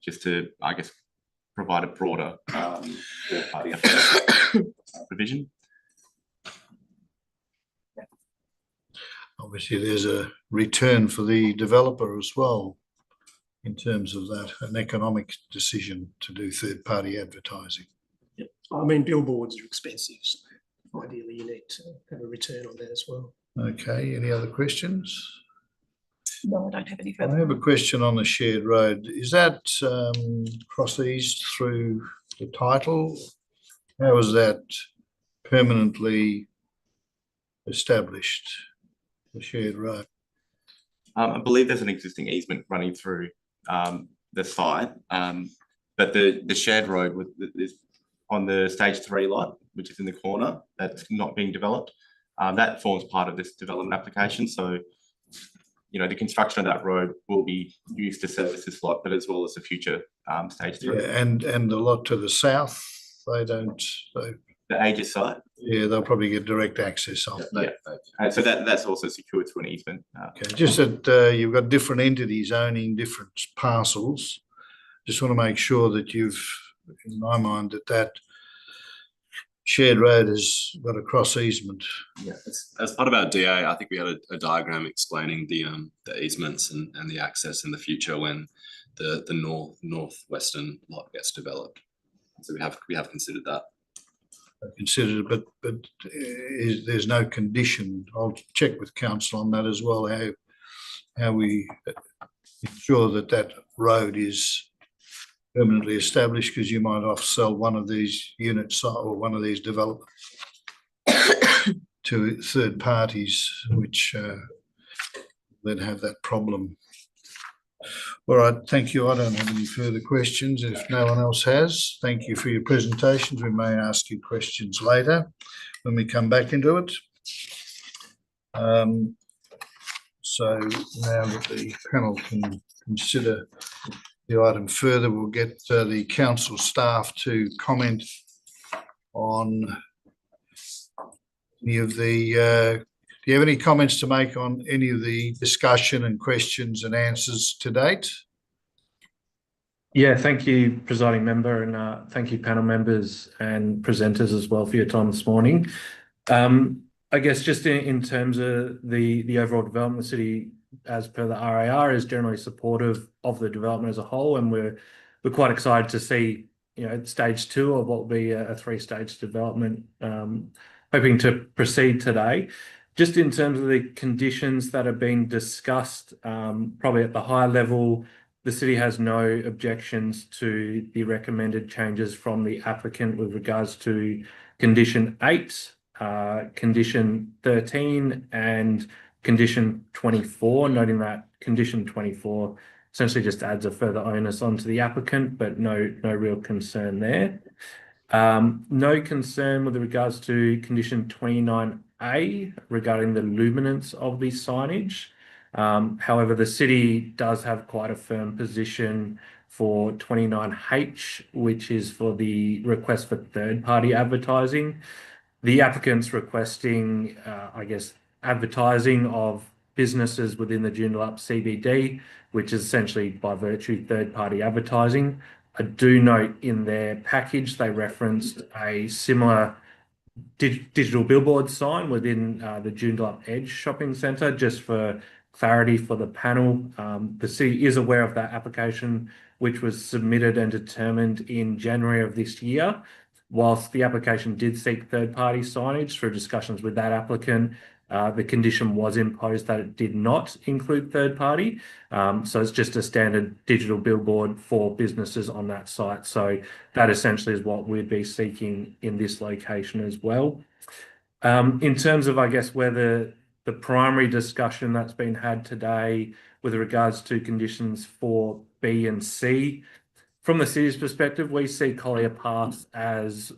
S5: just to, I guess, provide a broader third-party provision.
S1: Obviously, there's a return for the developer as well in terms of that, an economic decision to do third-party advertising.
S6: Yep. I mean, billboards are expensive, so ideally you need to have a return on that as well.
S1: Okay, any other questions?
S4: No, I don't have any
S1: I
S4: further.
S1: have a question on the shared road. Is that cross eased through the title? How is that permanently established, the shared road?
S5: I believe there's an existing easement running through the site, but the shared road is on the stage 3 lot, which is in the corner, that's not being developed. That forms part of this development application. So, the construction of that road will be used to service this lot, but as well as the future stage 3.
S1: Yeah, and the lot to the south, the
S5: Aegis site.
S1: Yeah, they'll probably get direct access on that.
S5: Yeah. So that's also secured through an easement.
S1: Okay, just that you've got different entities owning different parcels. Just want to make sure that you've, in my mind, that shared road has got a cross easement.
S7: Yeah, as part of our DA, I think we had a diagram explaining the easements and the access in the future when the northwestern lot gets developed. So we have considered that.
S1: Considered, but there's no condition. I'll check with council on that as well. How we ensure that road is permanently established, because you might off-sell one of these units or one of these developments to third parties, which then have that problem. All right, thank you. I don't have any further questions. If no one else has, thank you for your presentations. We may ask you questions later when we come back into it. So now that the panel can consider the item further, we'll get the council staff to comment on any of the do you have any comments to make on any of the discussion and questions and answers to date?
S10: Yeah, thank you, presiding member, and thank you, panel members and presenters as well for your time this morning. I guess just in terms of the overall development, the city, as per the RAR, is generally supportive of the development as a whole, and we're quite excited to see, stage 2 of what will be a 3-stage development, hoping to proceed today. Just in terms of the conditions that are being discussed, probably at the high level, the city has no objections to the recommended changes from the applicant with regards to condition 8, condition 13, and condition 24, noting that condition 24 essentially just adds a further onus onto the applicant, but no real concern there. No concern with regards to condition 29A regarding the luminance of the signage. However, the city does have quite a firm position for 29H, which is for the request for third-party advertising. The applicant's requesting, advertising of businesses within the Joondalup CBD, which is essentially by virtue third-party advertising. I do note in their package they referenced a similar digital billboard sign within the Joondalup Edge shopping centre, just for clarity for the panel. The city is aware of that application, which was submitted and determined in January of this year. Whilst the application did seek third-party signage through discussions with that applicant, the condition was imposed that it did not include third-party. So it's just a standard digital billboard for businesses on that site. So that essentially is what we'd be seeking in this location as well. In terms of, where the primary discussion that's been had today with regards to conditions for B and C, from the city's perspective, we see Collier Path as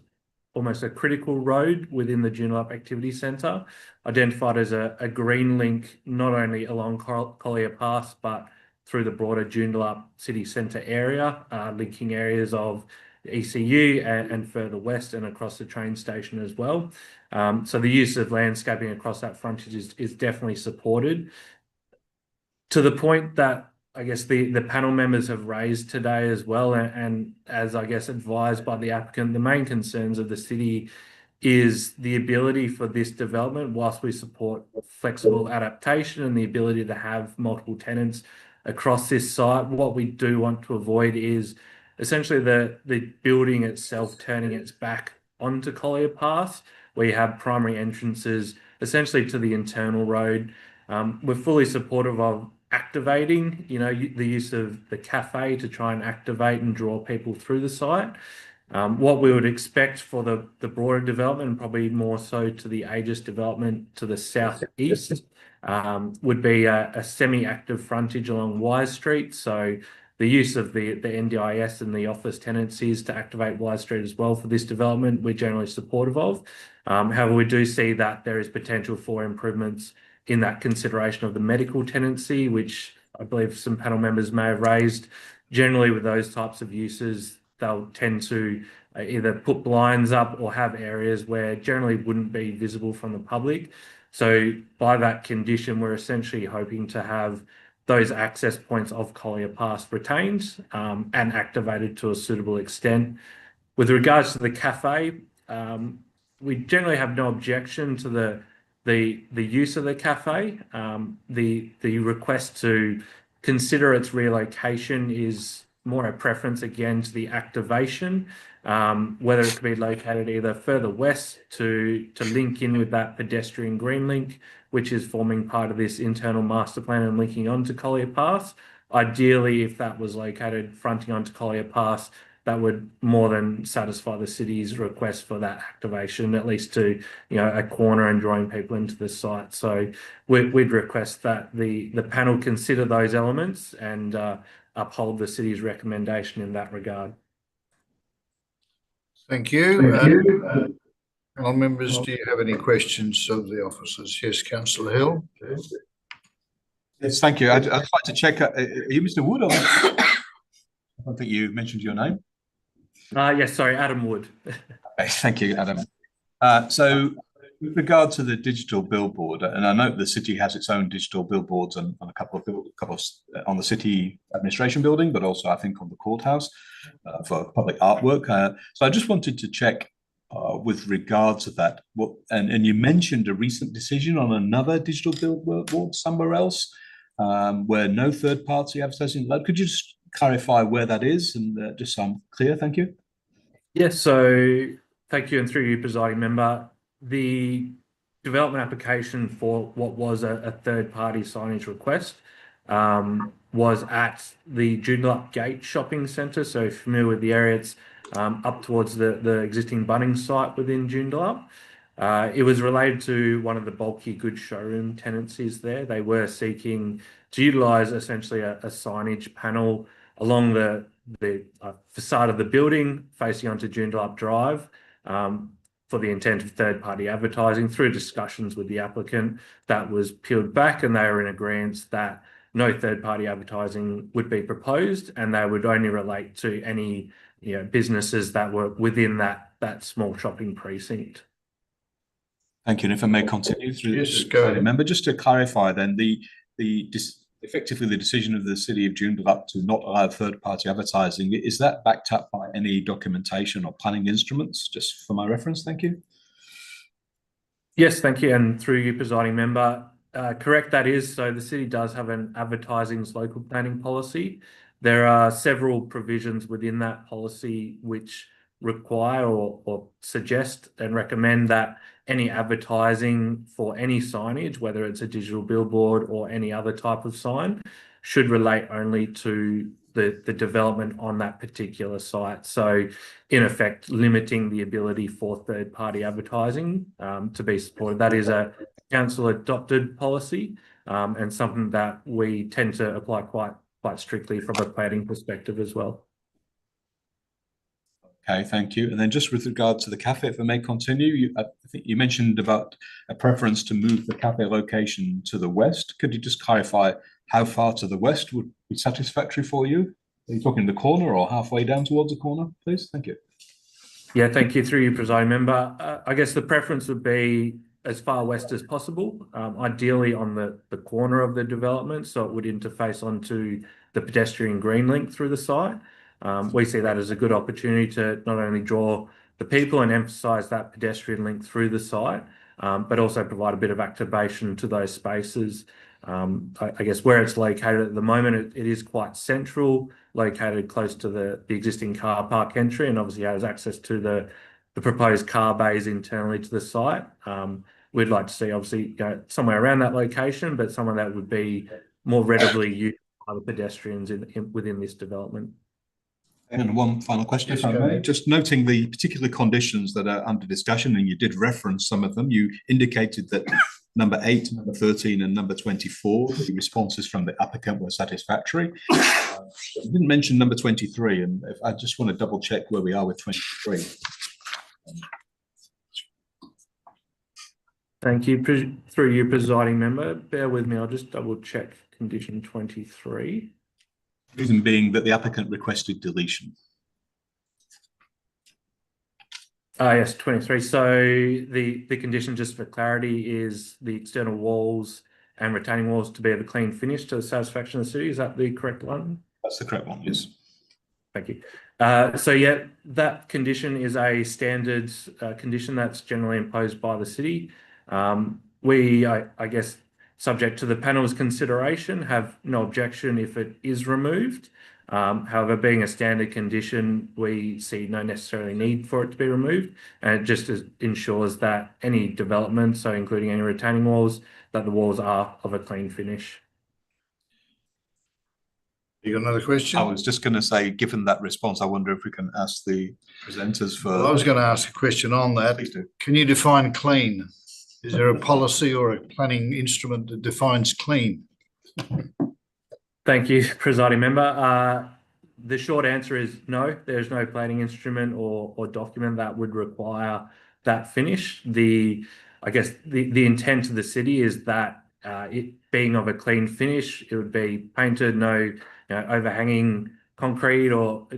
S10: almost a critical road within the Joondalup Activity Centre, identified as a green link not only along Collier Path but through the broader Joondalup city centre area, linking areas of the ECU and further west and across the train station as well. So the use of landscaping across that frontage is definitely supported. To the point that the panel members have raised today as well, and as advised by the applicant, the main concerns of the city is the ability for this development, whilst we support flexible adaptation and the ability to have multiple tenants across this site. What we do want to avoid is essentially the building itself turning its back onto Collier Path, where you have primary entrances essentially to the internal road. We're fully supportive of activating, the use of the cafe to try and activate and draw people through the site. What we would expect for the broader development, and probably more so to the Aegis development to the southeast, would be a semi-active frontage along Wise Street. So the use of the NDIS and the office tenancies to activate Wise Street as well for this development, we're generally supportive of. However, we do see that there is potential for improvements in that consideration of the medical tenancy, which I believe some panel members may have raised. Generally, with those types of uses, they'll tend to either put blinds up or have areas where generally wouldn't be visible from the public. So by that condition, we're essentially hoping to have those access points of Collier Path retained and activated to a suitable extent. With regards to the cafe, we generally have no objection to the use of the cafe. The request to consider its relocation is more a preference again to the activation, whether it could be located either further west to link in with that pedestrian green link, which is forming part of this internal master plan and linking onto Collier Path. Ideally, if that was located fronting onto Collier Path, that would more than satisfy the city's request for that activation, at least to a corner and drawing people into the site. So we'd request that the panel consider those elements and uphold the city's recommendation in that regard.
S1: Thank you. Panel members, do you have any questions of the officers? Yes, Councillor Hill.
S2: Yes, thank you. I'd like to check. Are you Mr. Wood? Or I don't think you mentioned your name.
S10: Yes, sorry, Adam Wood.
S2: Okay, thank you, Adam. So with regard to the digital billboard, and I know the city has its own digital billboards on a couple of on the city administration building, but also I think on the courthouse for public artwork. So I just wanted to check with regard to that. And you mentioned a recent decision on another digital billboard somewhere else where no third-party advertising allowed. Could you just clarify where that is and just so I'm clear? Thank you.
S10: Yes, so thank you, and through you, presiding member, the development application for what was a third-party signage request was at the Joondalup Gate Shopping Centre. So if you're familiar with the area, it's up towards the existing Bunnings site within Joondalup. It was related to one of the bulky goods showroom tenancies there. They were seeking to utilise essentially a signage panel along the facade of the building facing onto Joondalup Drive for the intent of third-party advertising. Through discussions with the applicant, that was peeled back, and they were in agreement that no third-party advertising would be proposed, and they would only relate to any businesses that were within that small shopping precinct.
S2: Thank you. And if I may continue through
S1: Yes, go ahead.
S2: Remember, just to clarify then, effectively the decision of the City of Joondalup to not allow third-party advertising, is that backed up by any documentation or planning instruments? Just for my reference, thank you.
S10: Yes, thank you. And through you, presiding member, correct, that is. So the city does have an advertising's local planning policy. There are several provisions within that policy which require or suggest and recommend that any advertising for any signage, whether it's a digital billboard or any other type of sign, should relate only to the development on that particular site. So in effect, limiting the ability for third-party advertising to be supported. That is a council adopted policy and something that we tend to apply quite strictly from a planning perspective as well.
S2: Okay, thank you. And then just with regard to the cafe, if I may continue, I think you mentioned about a preference to move the cafe location to the west. Could you just clarify how far to the west would be satisfactory for you? Are you talking the corner or halfway down towards the corner, please? Thank you.
S10: Yeah, thank you. Through you, presiding member. I guess the preference would be as far west as possible, ideally on the corner of the development, so it would interface onto the pedestrian green link through the site. We see that as a good opportunity to not only draw the people and emphasise that pedestrian link through the site, but also provide a bit of activation to those spaces. I guess where it's located at the moment, it is quite central, located close to the existing car park entry, and obviously has access to the proposed car bays internally to the site. We'd like to see obviously somewhere around that location, but somewhere that would be more readily used by the pedestrians within this development.
S2: And one final question, if I may. Just noting the particular conditions that are under discussion, and you did reference some of them. You indicated that number 8, number 13, and number 24, the responses from the applicant were satisfactory. You didn't mention number 23, and I just want to double check where we are with 23.
S10: Thank you. Through you, presiding member. Bear with me, I'll just double check condition 23.
S2: Reason being that the applicant requested deletion.
S10: Yes, 23. So the condition, just for clarity, is the external walls and retaining walls to be of a clean finish to the satisfaction of the city. Is that the correct one?
S2: That's the correct one, yes.
S10: Thank you. So yeah, that condition is a standard condition that's generally imposed by the city. I guess, subject to the panel's consideration, have no objection if it is removed. However, being a standard condition, we see no necessarily need for it to be removed, and it just ensures that any development, so including any retaining walls, that the walls are of a clean finish.
S1: You got another question?
S2: I was just going to say, given that response, I wonder if we can ask the presenters for...
S1: Well, I was going to ask a question on that.
S2: Please do.
S1: Can you define clean? Is there a policy or a planning instrument that defines clean?
S10: Thank you, presiding member. The short answer is no. There's no planning instrument or document that would require that finish. I guess the intent of the city is that it being of a clean finish, it would be painted, no overhanging concrete or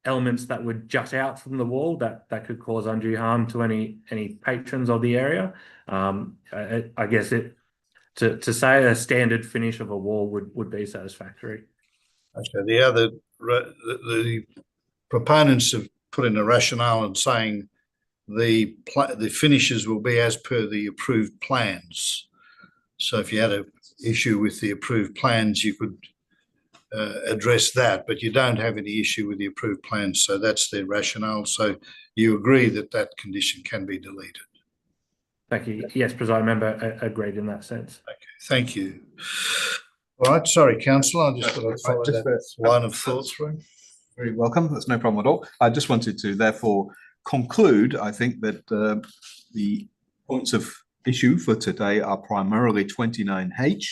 S10: elements that would jut out from the wall that could cause undue harm to any patrons of the area. I guess to say a standard finish of a wall would be satisfactory.
S1: Okay. The proponents have put in a rationale and saying the finishes will be as per the approved plans. So if you had an issue with the approved plans, you could address that, but you don't have any issue with the approved plans. So that's their rationale. So you agree that that condition can be deleted.
S10: Thank you. Yes, Presiding Member, agreed in that sense.
S1: Okay, thank you. All right, sorry, Councillor, I just thought I'd follow that line of thought through.
S2: Very welcome. That's no problem at all. I just wanted to therefore conclude, I think that the points of issue for today are primarily 29H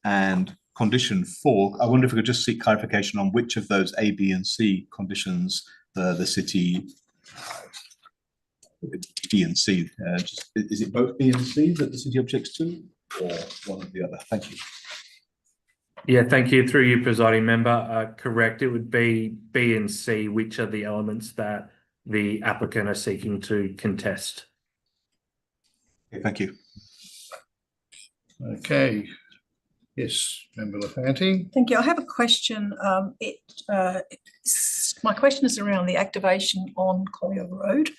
S2: and condition 4. I wonder if we could just seek clarification on which of those A, B and C conditions the city B and C. Is it both B and C that the city objects to, or one or the other? Thank you.
S10: Yeah, thank you. Through you, Presiding Member, correct. It would be B and C, which are the elements that the applicant are seeking to contest.
S2: Okay, thank you.
S1: Okay. Yes, Member Lafanti.
S4: Thank you. I have a question. My question is around the activation on Collier Road.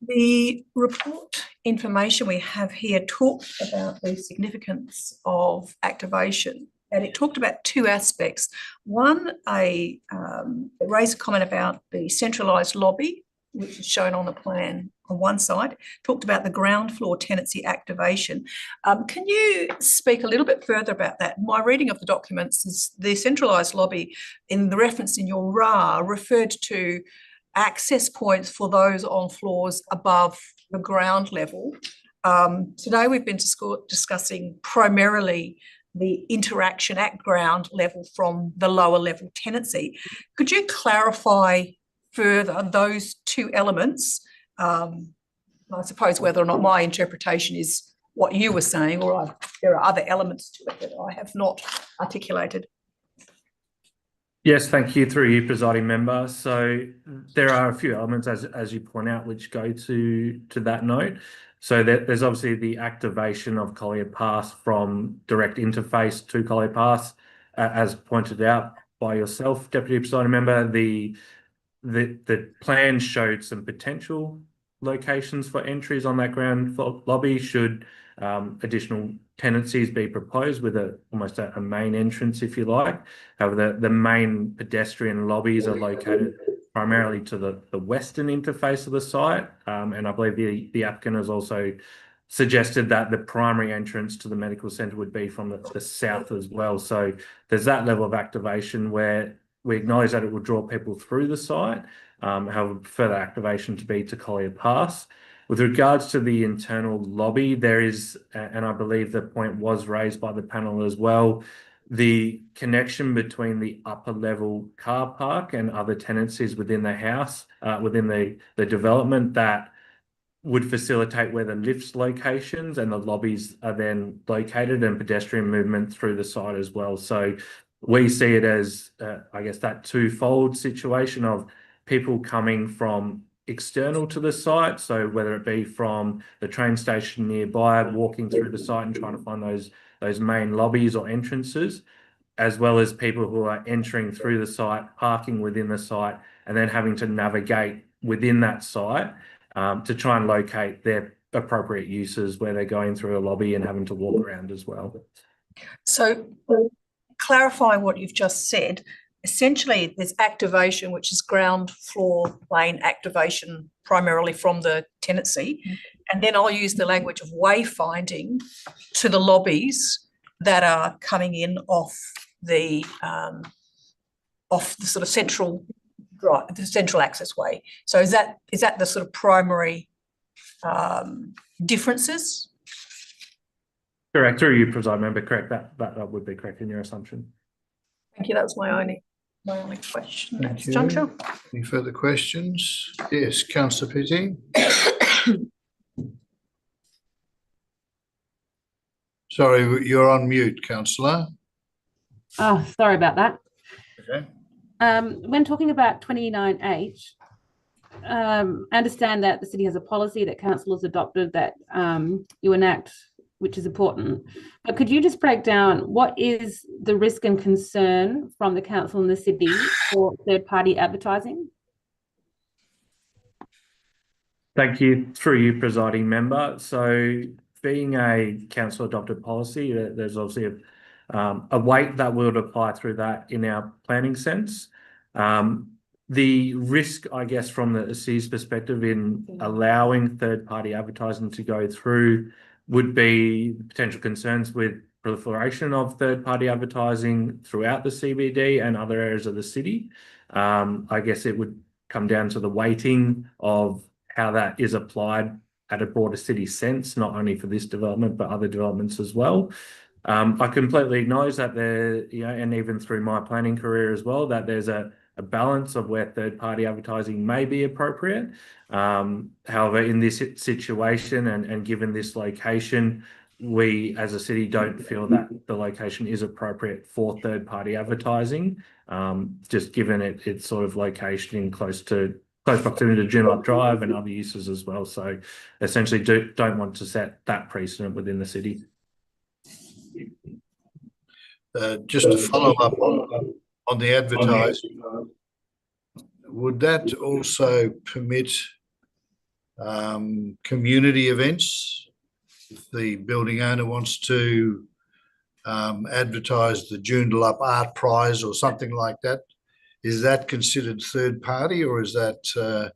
S4: The report information we have here talked about the significance of activation, and it talked about two aspects. One, it raised a comment about the centralised lobby, which is shown on the plan on one side, talked about the ground floor tenancy activation. Can you speak a little bit further about that? My reading of the documents is the centralised lobby, in the reference in your RA, referred to access points for those on floors above the ground level. Today we've been discussing primarily the interaction at ground level from the lower level tenancy. Could you clarify further those two elements? I suppose whether or not my interpretation is what you were saying, or there are other elements to it that I have not articulated.
S10: Yes, thank you. Through you, Presiding Member. So there are a few elements, as you point out, which go to that note. So there's obviously the activation of Collier Pass from direct interface to Collier Pass, as pointed out by yourself, Deputy Presiding Member. The plan showed some potential locations for entries on that ground floor lobby should additional tenancies be proposed with almost a main entrance, if you like. However, the main pedestrian lobbies are located primarily to the western interface of the site, and I believe the applicant has also suggested that the primary entrance to the medical centre would be from the south as well. So there's that level of activation where we acknowledge that it will draw people through the site. However, further activation to be to Collier Pass. With regards to the internal lobby, there is, and I believe the point was raised by the panel as well, the connection between the upper level car park and other tenancies within the house, within the development, that would facilitate where the lifts locations and the lobbies are then located, and pedestrian movement through the site as well. So we see it as, I guess, that twofold situation of people coming from external to the site, so whether it be from the train station nearby, walking through the site and trying to find those main lobbies or entrances, as well as people who are entering through the site, parking within the site, and then having to navigate within that site to try and locate their appropriate uses where they're going through a lobby and having to walk around as well.
S4: So clarifying what you've just said, essentially there's activation, which is ground floor plane activation primarily from the tenancy. And then I'll use the language of wayfinding to the lobbies that are coming in off the sort of central access way. So is that the sort of primary differences?
S10: Correct. Through you, Presiding Member, correct. That would be correct in your assumption.
S4: Thank you. That was my only question at
S1: Thank
S4: this
S1: you.
S4: juncture.
S1: Any further questions? Yes, Councillor Pitting. Sorry, you're on mute, Councillor.
S8: Oh, sorry about that.
S1: Okay.
S8: When talking about 29H, I understand that the city has a policy that council has adopted that you enact, which is important. But could you just break down what is the risk and concern from the council and the city for third-party advertising?
S10: Thank you. Through you, presiding member. So being a council adopted policy, there's obviously a weight that would apply through that in our planning sense. The risk, I guess, from the city's perspective in allowing third-party advertising to go through would be potential concerns with proliferation of third-party advertising throughout the CBD and other areas of the city. I guess it would come down to the weighting of how that is applied at a broader city sense, not only for this development, but other developments as well. I completely acknowledge that there, and even through my planning career as well, that there's a balance of where third-party advertising may be appropriate. However, in this situation and given this location, we as a city don't feel that the location is appropriate for third-party advertising, just given its sort of location in close proximity to Joondalup Drive and other uses as well. So essentially don't want to set that precedent within the city.
S1: Just to follow up on the advertising, would that also permit community events? If the building owner wants to advertise the Joondalup Art Prize or something like that, is that considered third party, or is that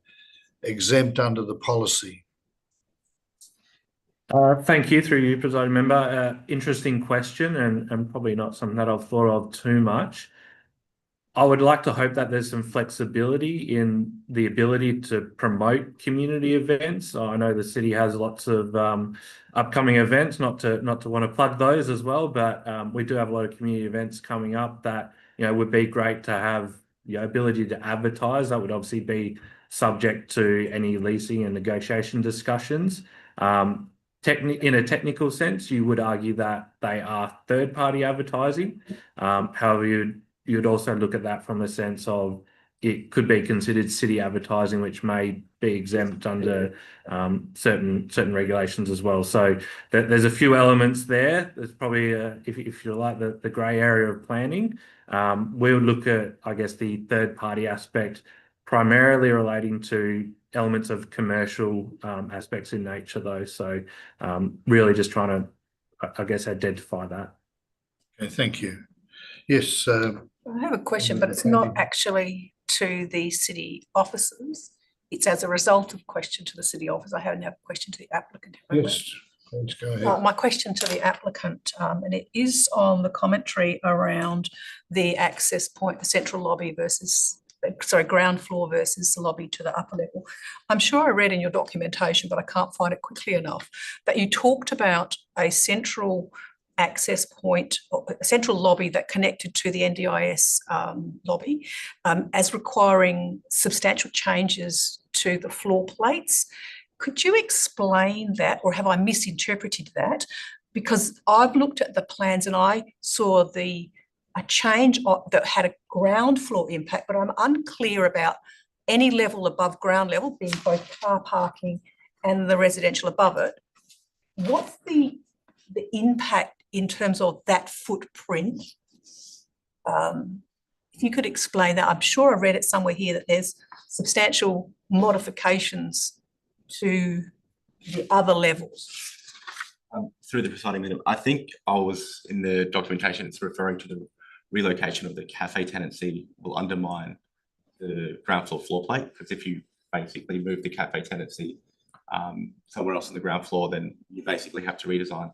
S1: exempt under the policy?
S10: Thank you, through you, presiding member. Interesting question, and probably not something that I've thought of too much. I would like to hope that there's some flexibility in the ability to promote community events. I know the city has lots of upcoming events, not to want to plug those as well, but we do have a lot of community events coming up that would be great to have ability to advertise. That would obviously be subject to any leasing and negotiation discussions. In a technical sense, you would argue that they are third-party advertising. However, you'd also look at that from a sense of it could be considered city advertising, which may be exempt under certain regulations as well. So there's a few elements there. There's probably, if you like, the grey area of planning. We'll look at, I guess, the third-party aspect primarily relating to elements of commercial aspects in nature, though. So really just trying to, I guess, identify that.
S1: Okay, thank you. Yes.
S4: I have a question, but it's not actually to the city officers. It's as a result of question to the city office. I haven't have a question to the applicant.
S1: Yes, please go ahead.
S4: My question to the applicant, and it is on the commentary around the access point, the central lobby versus, ground floor versus the lobby to the upper level. I'm sure I read in your documentation, but I can't find it quickly enough, that you talked about a central access point, a central lobby that connected to the NDIS lobby as requiring substantial changes to the floor plates. Could you explain that, or have I misinterpreted that? Because I've looked at the plans and I saw a change that had a ground floor impact, but I'm unclear about any level above ground level, being both car parking and the residential above it. What's the impact in terms of that footprint? If you could explain that. I'm sure I read it somewhere here that there's substantial modifications to the other levels.
S5: Through the presiding member, I think I was in the documentation, it's referring to the relocation of the cafe tenancy will undermine the ground floor plate, because if you basically move the cafe tenancy somewhere else on the ground floor, then you basically have to redesign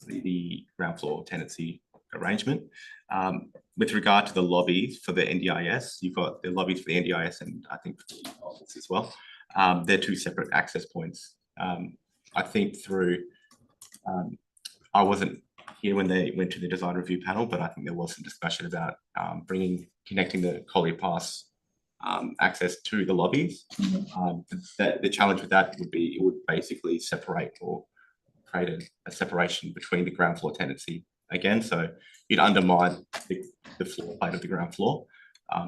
S5: the ground floor tenancy arrangement. With regard to the lobbies for the NDIS, you've got the lobbies for the NDIS and I think for the office as well. They're two separate access points. I think through, I wasn't here when they went to the design review panel, but I think there was some discussion about connecting the Collier Pass access to the lobbies. The challenge with that would be, it would basically separate or create a separation between the ground floor tenancy again. So you'd undermine the floor plate of the ground floor.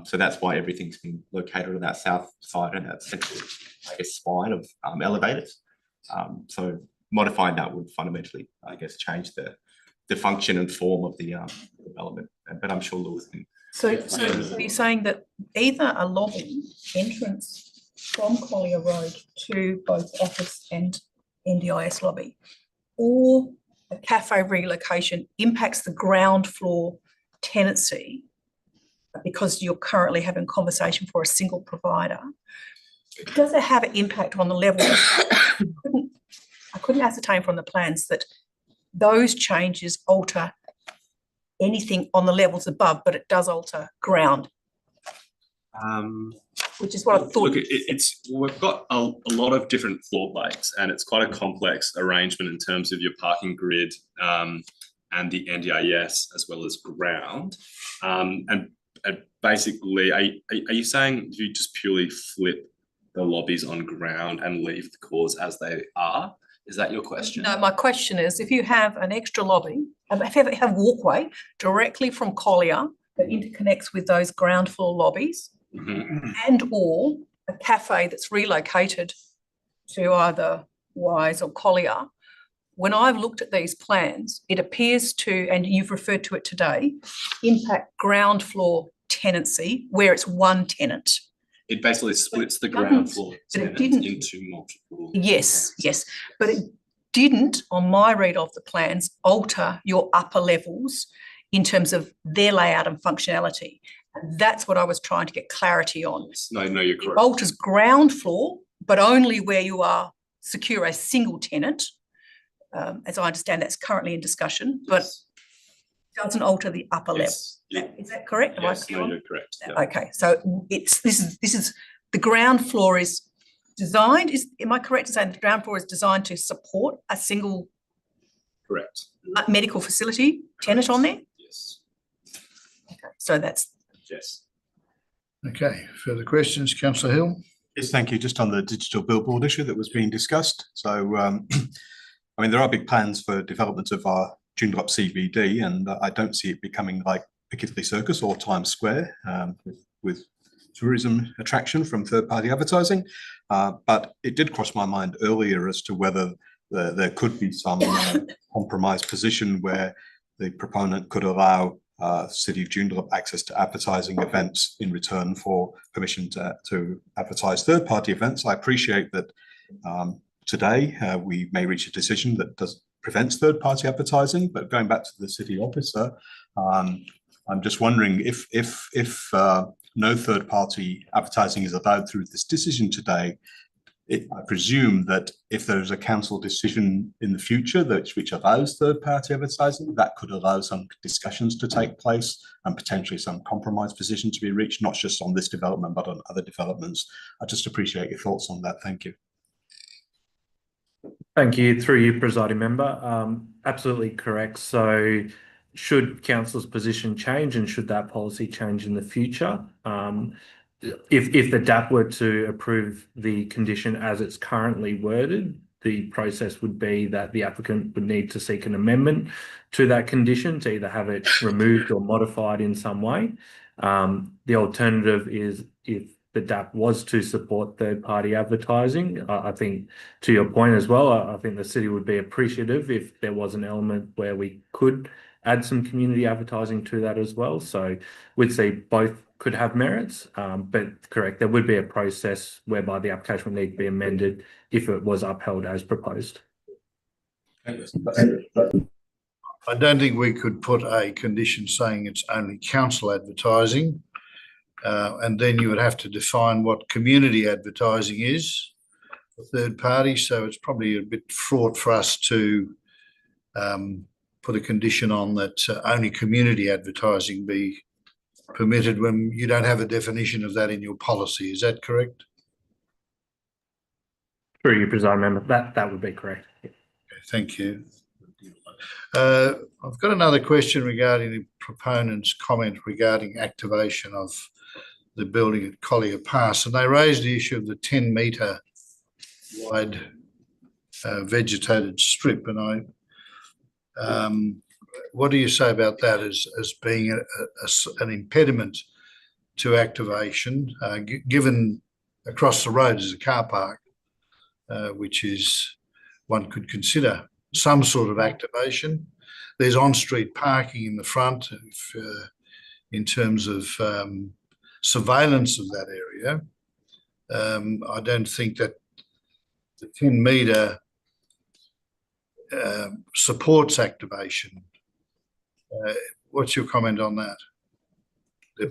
S5: So that's why everything's been located on that south side and that central, I guess, spine of elevators. So modifying that would fundamentally, I guess, change the function and form of the development. But I'm sure Lewis can.
S4: So you're saying that either a lobby entrance from Collier Road to both office and NDIS lobby, or a cafe relocation impacts the ground floor tenancy because you're currently having conversation for a single provider, does it have an impact on the level? I couldn't ascertain from the plans that those changes alter anything on the levels above, but it does alter ground, which is what I thought.
S7: Look, we've got a lot of different floor plates, and it's quite a complex arrangement in terms of your parking grid and the NDIS as well as ground. And basically, are you saying you just purely flip the lobbies on ground and leave the cores as they are? Is that your question?
S4: No, my question is, if you have an extra lobby, if you have walkway directly from Collier that interconnects with those ground floor lobbies, and or a cafe that's relocated to either Wise or Collier, when I've looked at these plans, it appears to, and you've referred to it today, impact ground floor tenancy where it's one tenant.
S7: It basically splits the ground floor tenant into multiple.
S4: Yes, yes. But it didn't, on my read of the plans, alter your upper levels in terms of their layout and functionality. And that's what I was trying to get clarity on.
S7: No, you're correct.
S4: It alters ground floor, but only where you are secure a single tenant. As I understand, that's currently in discussion, but doesn't alter the upper level. Is that correct?
S7: Yes, no, you're correct. Yeah.
S4: Okay, so this is the ground floor is designed. Am I correct in saying the ground floor is designed to support a single
S7: Correct.
S4: medical facility tenant on there?
S7: Yes.
S4: Okay, so that's
S7: Yes.
S1: Okay, further questions, Councillor Hill?
S2: Yes, thank you. Just on the digital billboard issue that was being discussed. So, I mean, there are big plans for development of our Joondalup CBD, and I don't see it becoming like Piccadilly Circus or Times Square with tourism attraction from third-party advertising. But it did cross my mind earlier as to whether there could be some compromise position where the proponent could allow City of Joondalup access to advertising events in return for permission to advertise third-party events. I appreciate that today we may reach a decision that prevents third-party advertising, but going back to the city officer, I'm just wondering if no third-party advertising is allowed through this decision today. I presume that if there's a council decision in the future which allows third-party advertising, that could allow some discussions to take place and potentially some compromise position to be reached, not just on this development, but on other developments. I just appreciate your thoughts on that. Thank you.
S10: Thank you. Through you, presiding member. Absolutely correct. So should council's position change and should that policy change in the future, if the DAP were to approve the condition as it's currently worded, the process would be that the applicant would need to seek an amendment to that condition to either have it removed or modified in some way. The alternative is if the DAP was to support third-party advertising, I think to your point as well, I think the city would be appreciative if there was an element where we could add some community advertising to that as well. So we'd say both could have merits, but correct, there would be a process whereby the application would need to be amended if it was upheld as proposed.
S1: I don't think we could put a condition saying it's only council advertising, and then you would have to define what community advertising is for third parties. So it's probably a bit fraught for us to put a condition on that only community advertising be permitted when you don't have a definition of that in your policy. Is that correct?
S10: Through you, presiding member, that would be correct.
S1: Okay, thank you. I've got another question regarding the proponent's comment regarding activation of the building at Collier Pass, and they raised the issue of the 10-metre wide vegetated strip, and what do you say about that as being an impediment to activation, given across the road is a car park, which is one could consider some sort of activation. There's on-street parking in the front in terms of surveillance of that area. I don't think that the 10 metre supports activation. What's your comment on that?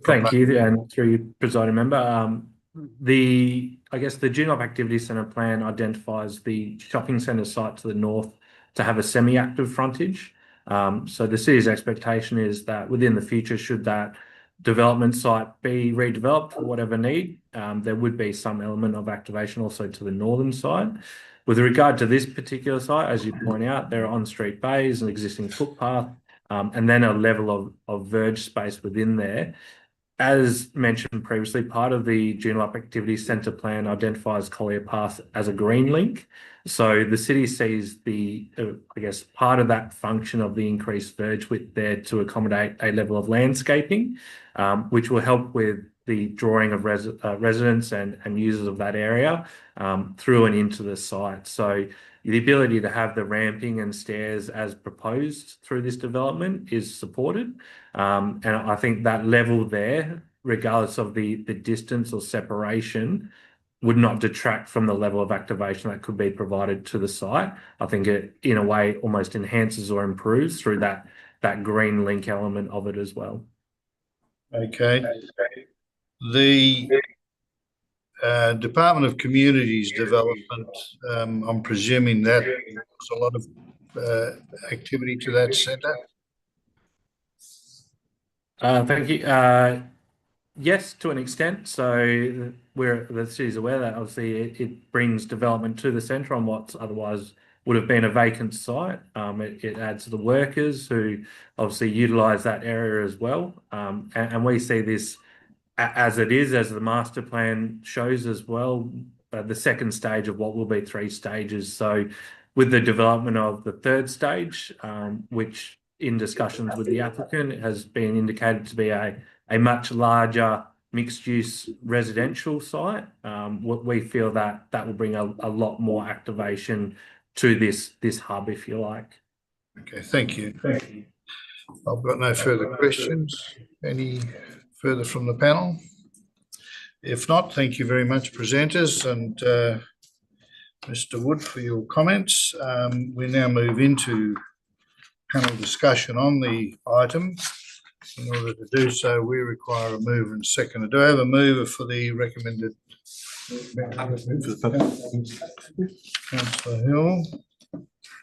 S10: Thank you, and through you, presiding member. I guess the Joondalup Activity Centre plan identifies the shopping centre site to the north to have a semi-active frontage. So the city's expectation is that within the future, should that development site be redeveloped for whatever need, there would be some element of activation also to the northern side. With regard to this particular site, as you point out, there are on-street bays, an existing footpath, and then a level of verge space within there. As mentioned previously, part of the Joondalup Activity Centre plan identifies Collier Path as a green link. So the city sees the, I guess, part of that function of the increased verge width there to accommodate a level of landscaping, which will help with the drawing of residents and users of that area through and into the site. So the ability to have the ramping and stairs as proposed through this development is supported. And I think that level there, regardless of the distance or separation, would not detract from the level of activation that could be provided to the site. I think it, in a way, almost enhances or improves through that green link element of it as well.
S1: Okay. The Department of Communities Development, I'm presuming that there's a lot of activity to that centre.
S10: Thank you. Yes, to an extent. So the city's aware that obviously it brings development to the centre on what otherwise would have been a vacant site. It adds the workers who obviously utilise that area as well. And we see this as it is, as the master plan shows as well, the second stage of what will be 3 stages. So with the development of the third stage, which in discussions with the applicant has been indicated to be a much larger mixed-use residential site, we feel that will bring a lot more activation to this hub, if you like.
S1: Okay, thank you. I've got no further questions. Any further from the panel? If not, thank you very much, presenters, and Mr. Wood, for your comments. We now move into panel discussion on the item. In order to do so, we require a mover and seconder. Do I have a mover for the recommended? Councillor Hill.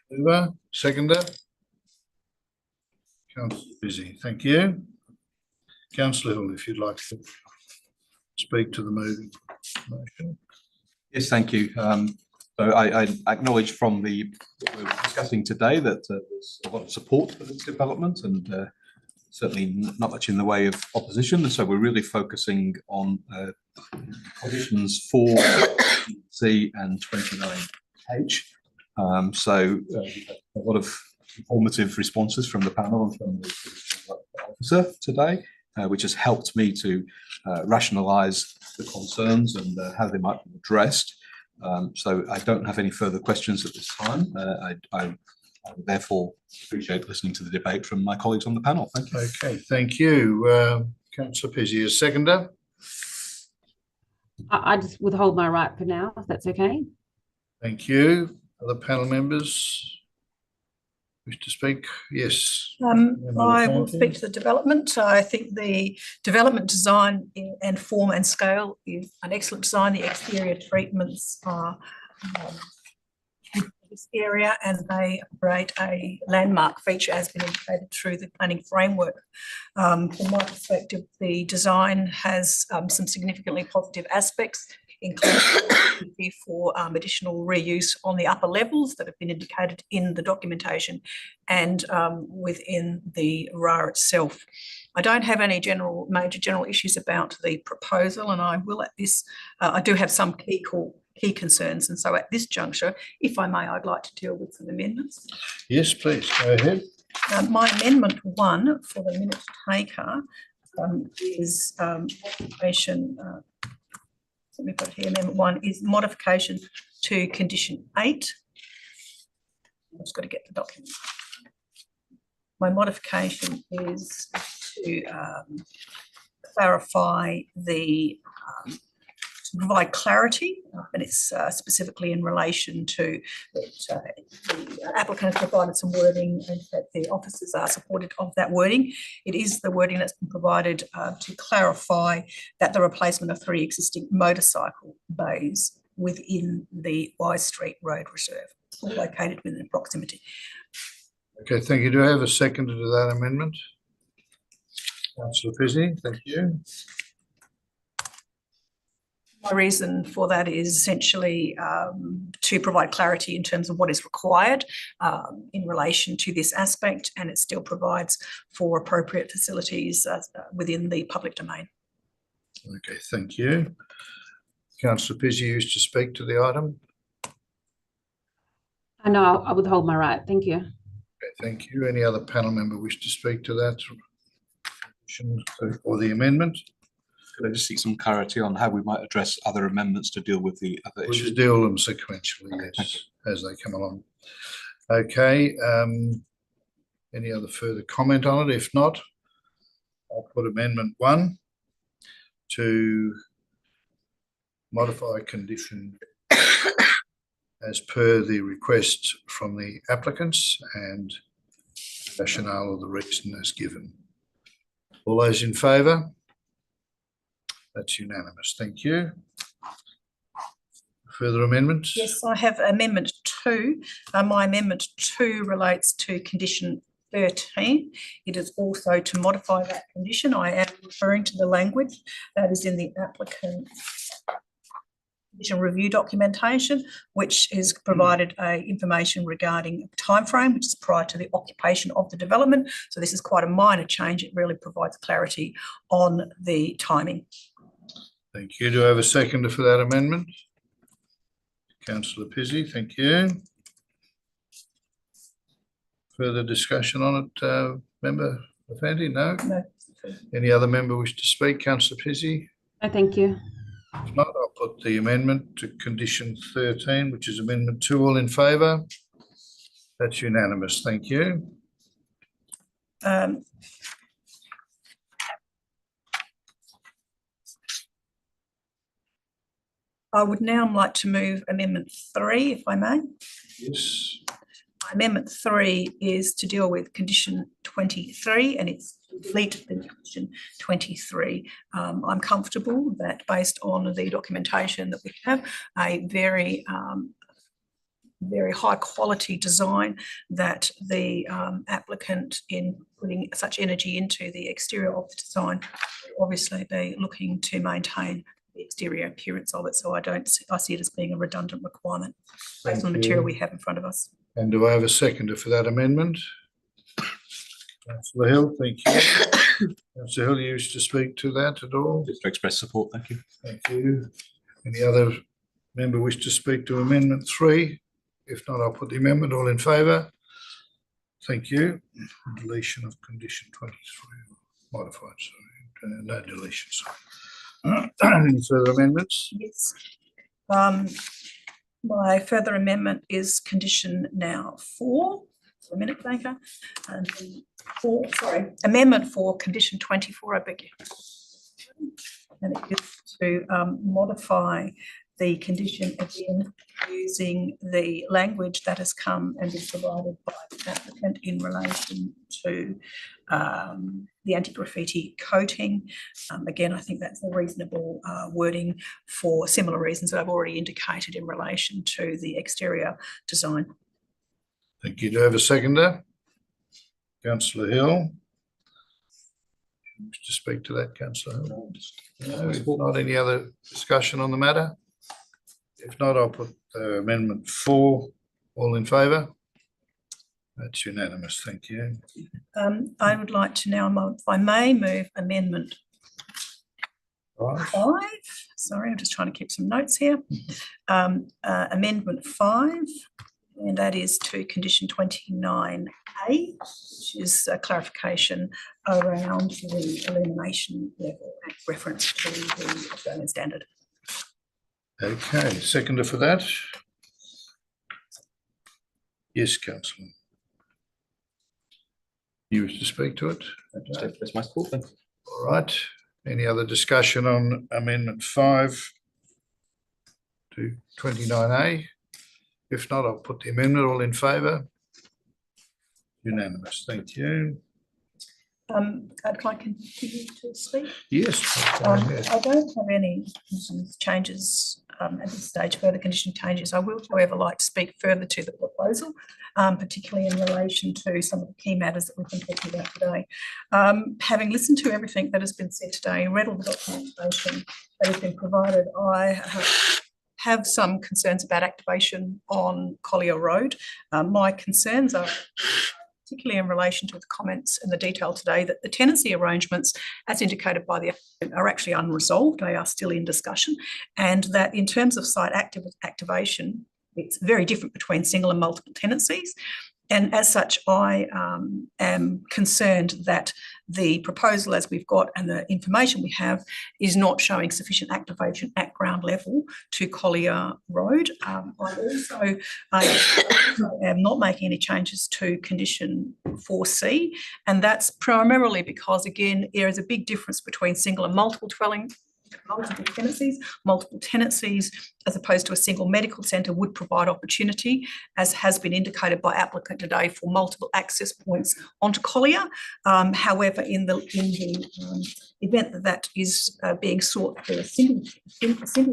S1: Mover. Seconder. Councillor Busy. Thank you. Councillor Hill, if you'd like to speak to the moving motion.
S2: Yes, thank you. So I acknowledge from what we're discussing today that there's a lot of support for this development and certainly not much in the way of opposition. So we're really focusing on conditions 4C and 29H. So a lot of informative responses from the panel and from the officer today, which has helped me to rationalise the concerns and how they might be addressed. So I don't have any further questions at this time. I therefore appreciate listening to the debate from my colleagues on the panel. Thank you.
S1: Okay, thank you. Councillor Pizzi, as seconder.
S8: I just withhold my right for now, if that's okay.
S1: Thank you. Other panel members wish to speak? Yes.
S4: I will speak to the development. I think the development design and form and scale is an excellent design. The exterior treatments are this area, and they operate a landmark feature as been indicated through the planning framework. From my perspective, the design has some significantly positive aspects, including for additional reuse on the upper levels that have been indicated in the documentation and within the RA itself. I don't have any major general issues about the proposal, and I will at this, I do have some key concerns, and so at this juncture, if I may, I'd like to deal with some amendments.
S1: Yes, please, go ahead.
S4: My amendment 1 for the minute taker is modification. Let me put here. Amendment 1 is modification to condition 8. I've just got to get the document. My modification is to clarify the to provide clarity, and it's specifically in relation to that the applicant has provided some wording and that the officers are supportive of that wording. It is the wording that's been provided to clarify that the replacement of 3 existing motorcycle bays within the Wise Street Road Reserve, all located within proximity.
S1: Okay, thank you. Do I have a seconder to that amendment? Councillor Pizzey, thank you.
S4: My reason for that is essentially to provide clarity in terms of what is required in relation to this aspect, and it still provides for appropriate facilities within the public domain.
S1: Okay, thank you. Councillor Pizzey, you wish to speak to the item?
S8: No, I would hold my right. Thank you.
S1: Okay, thank you. Any other panel member wish to speak to that or the amendment?
S2: Could I just seek some clarity on how we might address other amendments to deal with the other
S1: We'll
S2: issues?
S1: just deal them sequentially, yes, as they come along. Okay, any other further comment on it? If not, I'll put amendment 1 to modify condition as per the request from the applicants and rationale of the reason as given. All those in favour? That's unanimous. Thank you. Further amendments?
S4: Yes, I have amendment 2. My amendment 2 relates to condition 13. It is also to modify that condition. I am referring to the language that is in the applicant's condition review documentation, which is provided information regarding timeframe, which is prior to the occupation of the development. So this is quite a minor change. It really provides clarity on the timing.
S1: Thank you. Do I have a seconder for that amendment? Councillor Pizzey, thank you. Further discussion on it, Member Effendi? No?
S4: No.
S1: Any other member wish to speak? Councillor Pizzey?
S8: No, thank you.
S1: If not, I'll put the amendment to condition 13, which is amendment 2. All in favour? That's unanimous. Thank you.
S4: I would now like to move amendment 3, if I may.
S1: Yes.
S4: Amendment 3 is to deal with condition 23, and it's to delete the condition 23. I'm comfortable that based on the documentation that we have, a very high quality design that the applicant, in putting such energy into the exterior of the design, will obviously be looking to maintain the exterior appearance of it. So I see it as being a redundant requirement based on the material we have in front of us.
S1: And do I have a seconder for that amendment? Councillor Hill, thank you. Councillor Hill, you wish to speak to that at all?
S2: Just to express support, thank you.
S1: Thank you. Any other member wish to speak to amendment 3? If not, I'll put the amendment. All in favour? Thank you. Deletion of condition 23, modified, sorry. No deletion, sorry. Any further amendments?
S4: Yes. My further amendment is condition now 4. For a minute, Blanca. And amendment 4, condition 24, I beg you. And it is to modify the condition again using the language that has come and is provided by the applicant in relation to the anti-graffiti coating. Again, I think that's a reasonable wording for similar reasons that I've already indicated in relation to the exterior design.
S1: Thank you. Do I have a seconder? Councillor Hill. Wish to speak to that, Councillor Hill? No, if not, any other discussion on the matter? If not, I'll put amendment 4. All in favour? That's unanimous. Thank you.
S4: I would like to now, if I may, move amendment 5. Sorry, I'm just trying to keep some notes here. Amendment 5, and that is to condition 29A, which is a clarification around the illumination level and reference to the Australian standard.
S1: Okay, seconder for that? Yes, Councillor. You wish to speak to it?
S2: Just to express my support, thank you.
S1: All right. Any other discussion on amendment 5? to 29A? If not, I'll put the amendment. All in favour? Unanimous. Thank you.
S4: Can I continue to speak?
S1: Yes.
S4: I don't have any changes at this stage, further condition changes. I will, however, like to speak further to the proposal, particularly in relation to some of the key matters that we've been talking about today. Having listened to everything that has been said today, read all the documentation that has been provided, I have some concerns about activation on Collier Road. My concerns are particularly in relation to the comments and the detail today, that the tenancy arrangements, as indicated by the applicant, are actually unresolved. They are still in discussion, and that in terms of site activation, it's very different between single and multiple tenancies. And as such, I am concerned that the proposal as we've got and the information we have is not showing sufficient activation at ground level to Collier Road. I also am not making any changes to condition 4C, and that's primarily because, again, there is a big difference between single and multiple tenancies. Multiple tenancies, as opposed to a single medical centre, would provide opportunity, as has been indicated by applicant today, for multiple access points onto Collier. However, in the event that is being sought for a single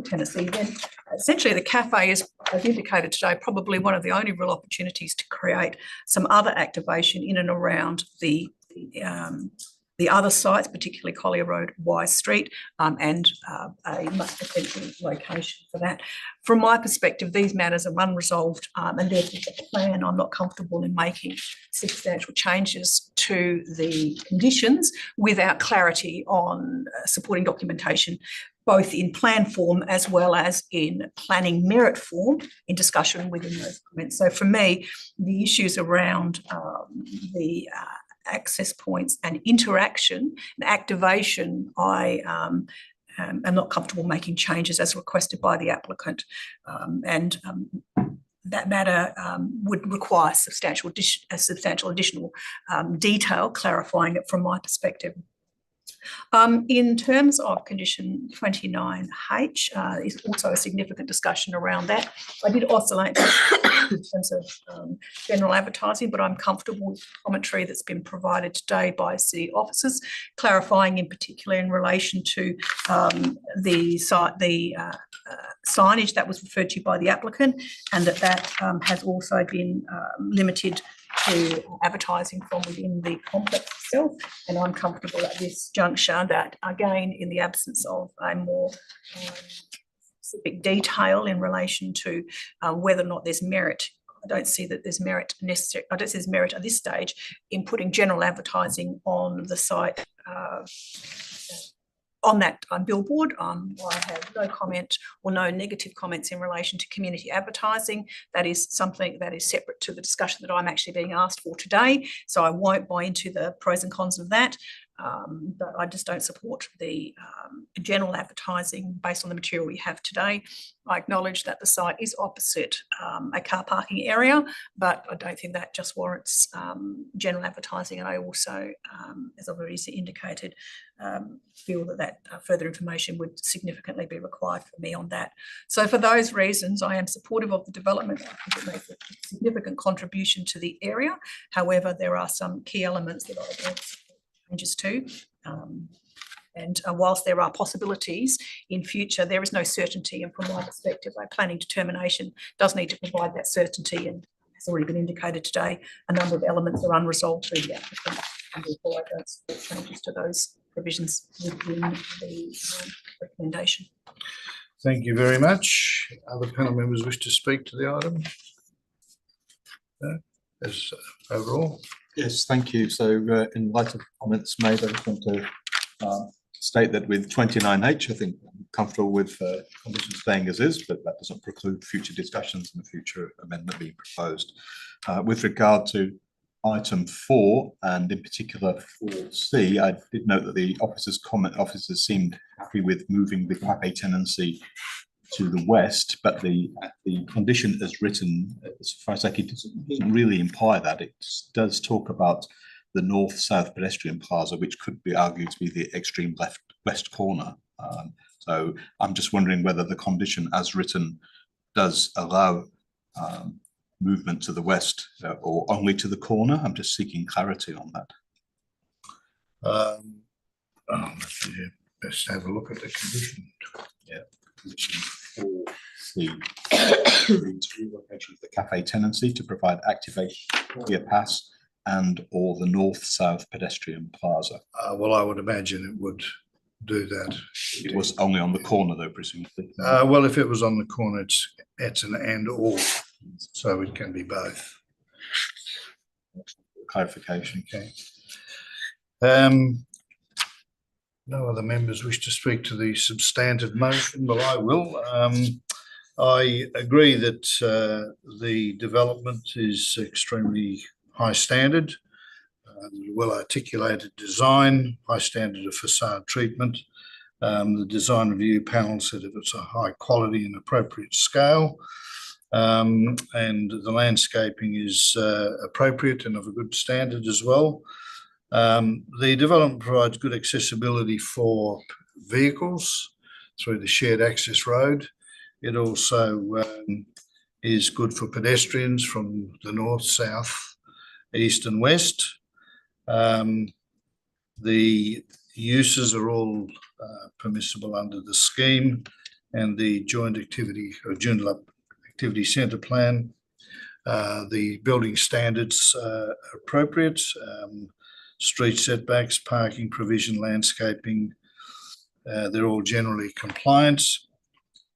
S4: tenancy, then essentially the cafe is, as indicated today, probably one of the only real opportunities to create some other activation in and around the other sites, particularly Collier Road, Wise Street, and a much potential location for that. From my perspective, these matters are unresolved, and therefore the plan, I'm not comfortable in making substantial changes to the conditions without clarity on supporting documentation, both in plan form as well as in planning merit form, in discussion within those comments. So for me, the issues around the access points and interaction and activation, I am not comfortable making changes as requested by the applicant, and that matter would require substantial additional detail clarifying it from my perspective. In terms of condition 29H, is also a significant discussion around that. I did oscillate in terms of general advertising, but I'm comfortable with the commentary that's been provided today by city officers, clarifying in particular in relation to the signage that was referred to by the applicant, and that has also been limited to advertising from within the complex itself. And I'm comfortable at this juncture that, again, in the absence of a more specific detail in relation to whether or not there's merit, I don't see that there's merit necessary. I don't see there's merit at this stage in putting general advertising on the site, on that billboard. I have no comment or no negative comments in relation to community advertising. That is something that is separate to the discussion that I'm actually being asked for today. So I won't buy into the pros and cons of that. But I just don't support the general advertising based on the material we have today. I acknowledge that the site is opposite a car parking area, but I don't think that just warrants general advertising. And I also, as I've already indicated, feel that further information would significantly be required for me on that. So for those reasons, I am supportive of the development. I think it makes a significant contribution to the area. However, there are some key elements that I want changes to. And whilst there are possibilities in future, there is no certainty. And from my perspective, a planning determination does need to provide that certainty. And as already been indicated today, a number of elements are unresolved through the applicant. And therefore, I don't support changes to those provisions within the recommendation.
S1: Thank you very much. Other panel members wish to speak to the item? No? As overall?
S2: Yes, thank you. So in light of comments made, I just want to state that with 29H, I think I'm comfortable with conditions staying as is, but that doesn't preclude future discussions and the future amendment being proposed. With regard to item 4, and in particular 4C, I did note that the officers seemed happy with moving the cafe tenancy to the west, but the condition as written, as far as I can, doesn't really imply that. It does talk about the north-south pedestrian plaza, which could be argued to be the extreme west corner. So I'm just wondering whether the condition as written does allow movement to the west or only to the corner. I'm just seeking clarity on that.
S1: Yeah, let's have a look at the condition.
S2: Yeah, condition 4C, location of the cafe tenancy to provide activation via pass and or the north-south pedestrian plaza.
S1: Well, I would imagine it would do that.
S2: It was only on the corner though, presumably.
S1: Well, if it was on the corner, it's an and or, so it can be both.
S2: Clarification.
S1: Okay. No other members wish to speak to the substantive motion, but I will. I agree that the development is extremely high standard, well articulated design, high standard of facade treatment. The design review panel said that it's a high quality and appropriate scale, and the landscaping is appropriate and of a good standard as well. The development provides good accessibility for vehicles through the shared access road. It also is good for pedestrians from the north, south, east and west. The uses are all permissible under the scheme and the joint activity or Joondalup activity centre plan. The building standards are appropriate. Street setbacks, parking provision, landscaping, they're all generally compliant.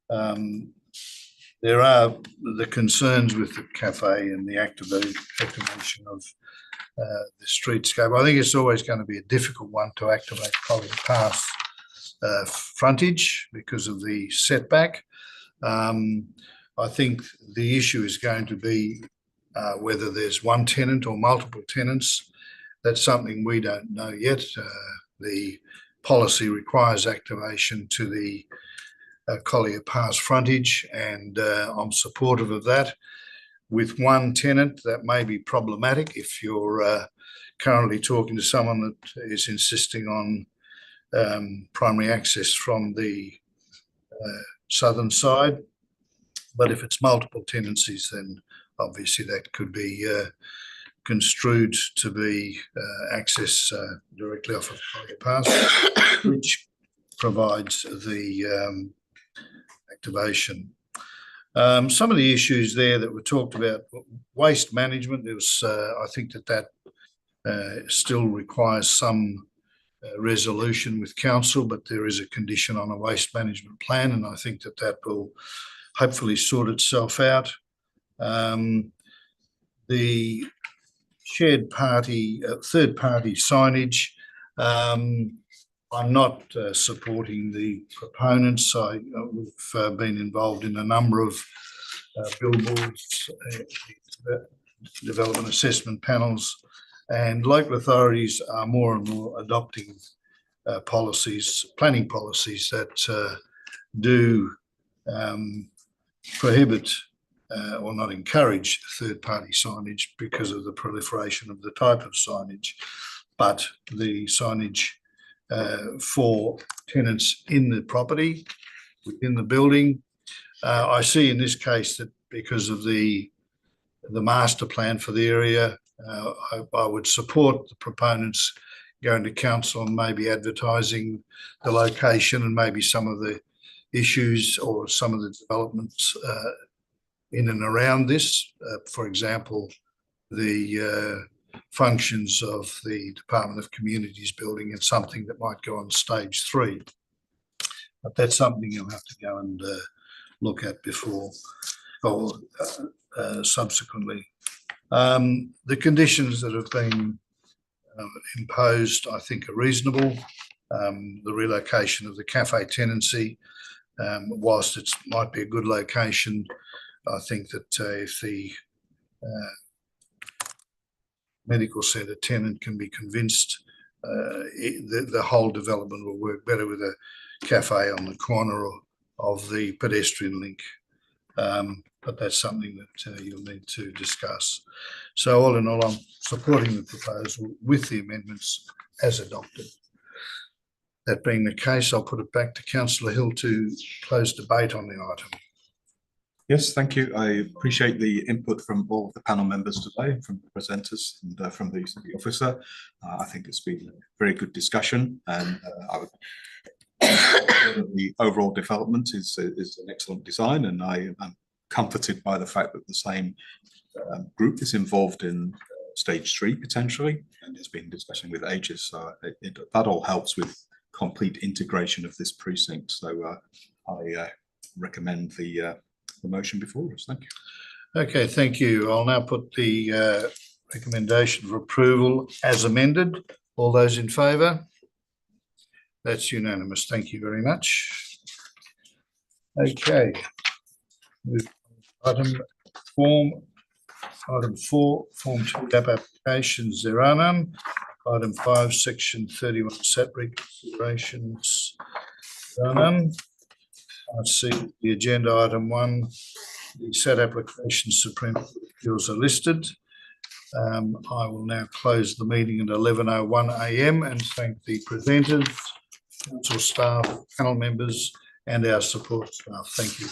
S1: There are the concerns with the cafe and the activation of the streetscape. I think it's always going to be a difficult one to activate Collier Pass frontage because of the setback. I think the issue is going to be whether there's one tenant or multiple tenants. That's something we don't know yet. The policy requires activation to the Collier Pass frontage, and I'm supportive of that. With one tenant, that may be problematic if you're currently talking to someone that is insisting on primary access from the southern side. But if it's multiple tenancies, then obviously that could be construed to be access directly off of Collier Pass, which provides the activation. Some of the issues there that were talked about, waste management, there was, I think that still requires some resolution with council, but there is a condition on a waste management plan, and I think that will hopefully sort itself out. The shared party, third party signage, I'm not supporting the proponents. We've been involved in a number of billboards, development assessment panels, and local authorities are more and more adopting planning policies that do prohibit or not encourage third-party signage because of the proliferation of the type of signage, but the signage for tenants in the property, within the building. I see in this case that because of the master plan for the area, I would support the proponents going to council and maybe advertising the location and maybe some of the issues or some of the developments in and around this. For example, the functions of the Department of Communities building and something that might go on stage 3. But that's something you'll have to go and look at before or subsequently. The conditions that have been imposed, I think, are reasonable. The relocation of the cafe tenancy, whilst it might be a good location, I think that if the medical centre tenant can be convinced, the whole development will work better with a cafe on the corner of the pedestrian link. But that's something that you'll need to discuss. So all in all, I'm supporting the proposal with the amendments as adopted. That being the case, I'll put it back to Councillor Hill to close debate on the item.
S2: Yes, thank you. I appreciate the input from all of the panel members today, from the presenters and from the city officer. I think it's been a very good discussion, and I would the overall development is an excellent design, and I am comforted by the fact that the same group is involved in stage 3 potentially, and has been discussing with ages. So that all helps with complete integration of this precinct. So I recommend the motion before us. Thank you.
S1: Okay, thank you. I'll now put the recommendation for approval as amended. All those in favour? That's unanimous. Thank you very much. Okay. Item 4, Form 2 applications, there are none. Item 5, Section 31 SAT considerations, there are none. I see the agenda item 1, the SAT applications Supreme Court appeals are listed. I will now close the meeting at 11:01 a.m. and thank the presenters, council staff, panel members, and our support staff. Thank you.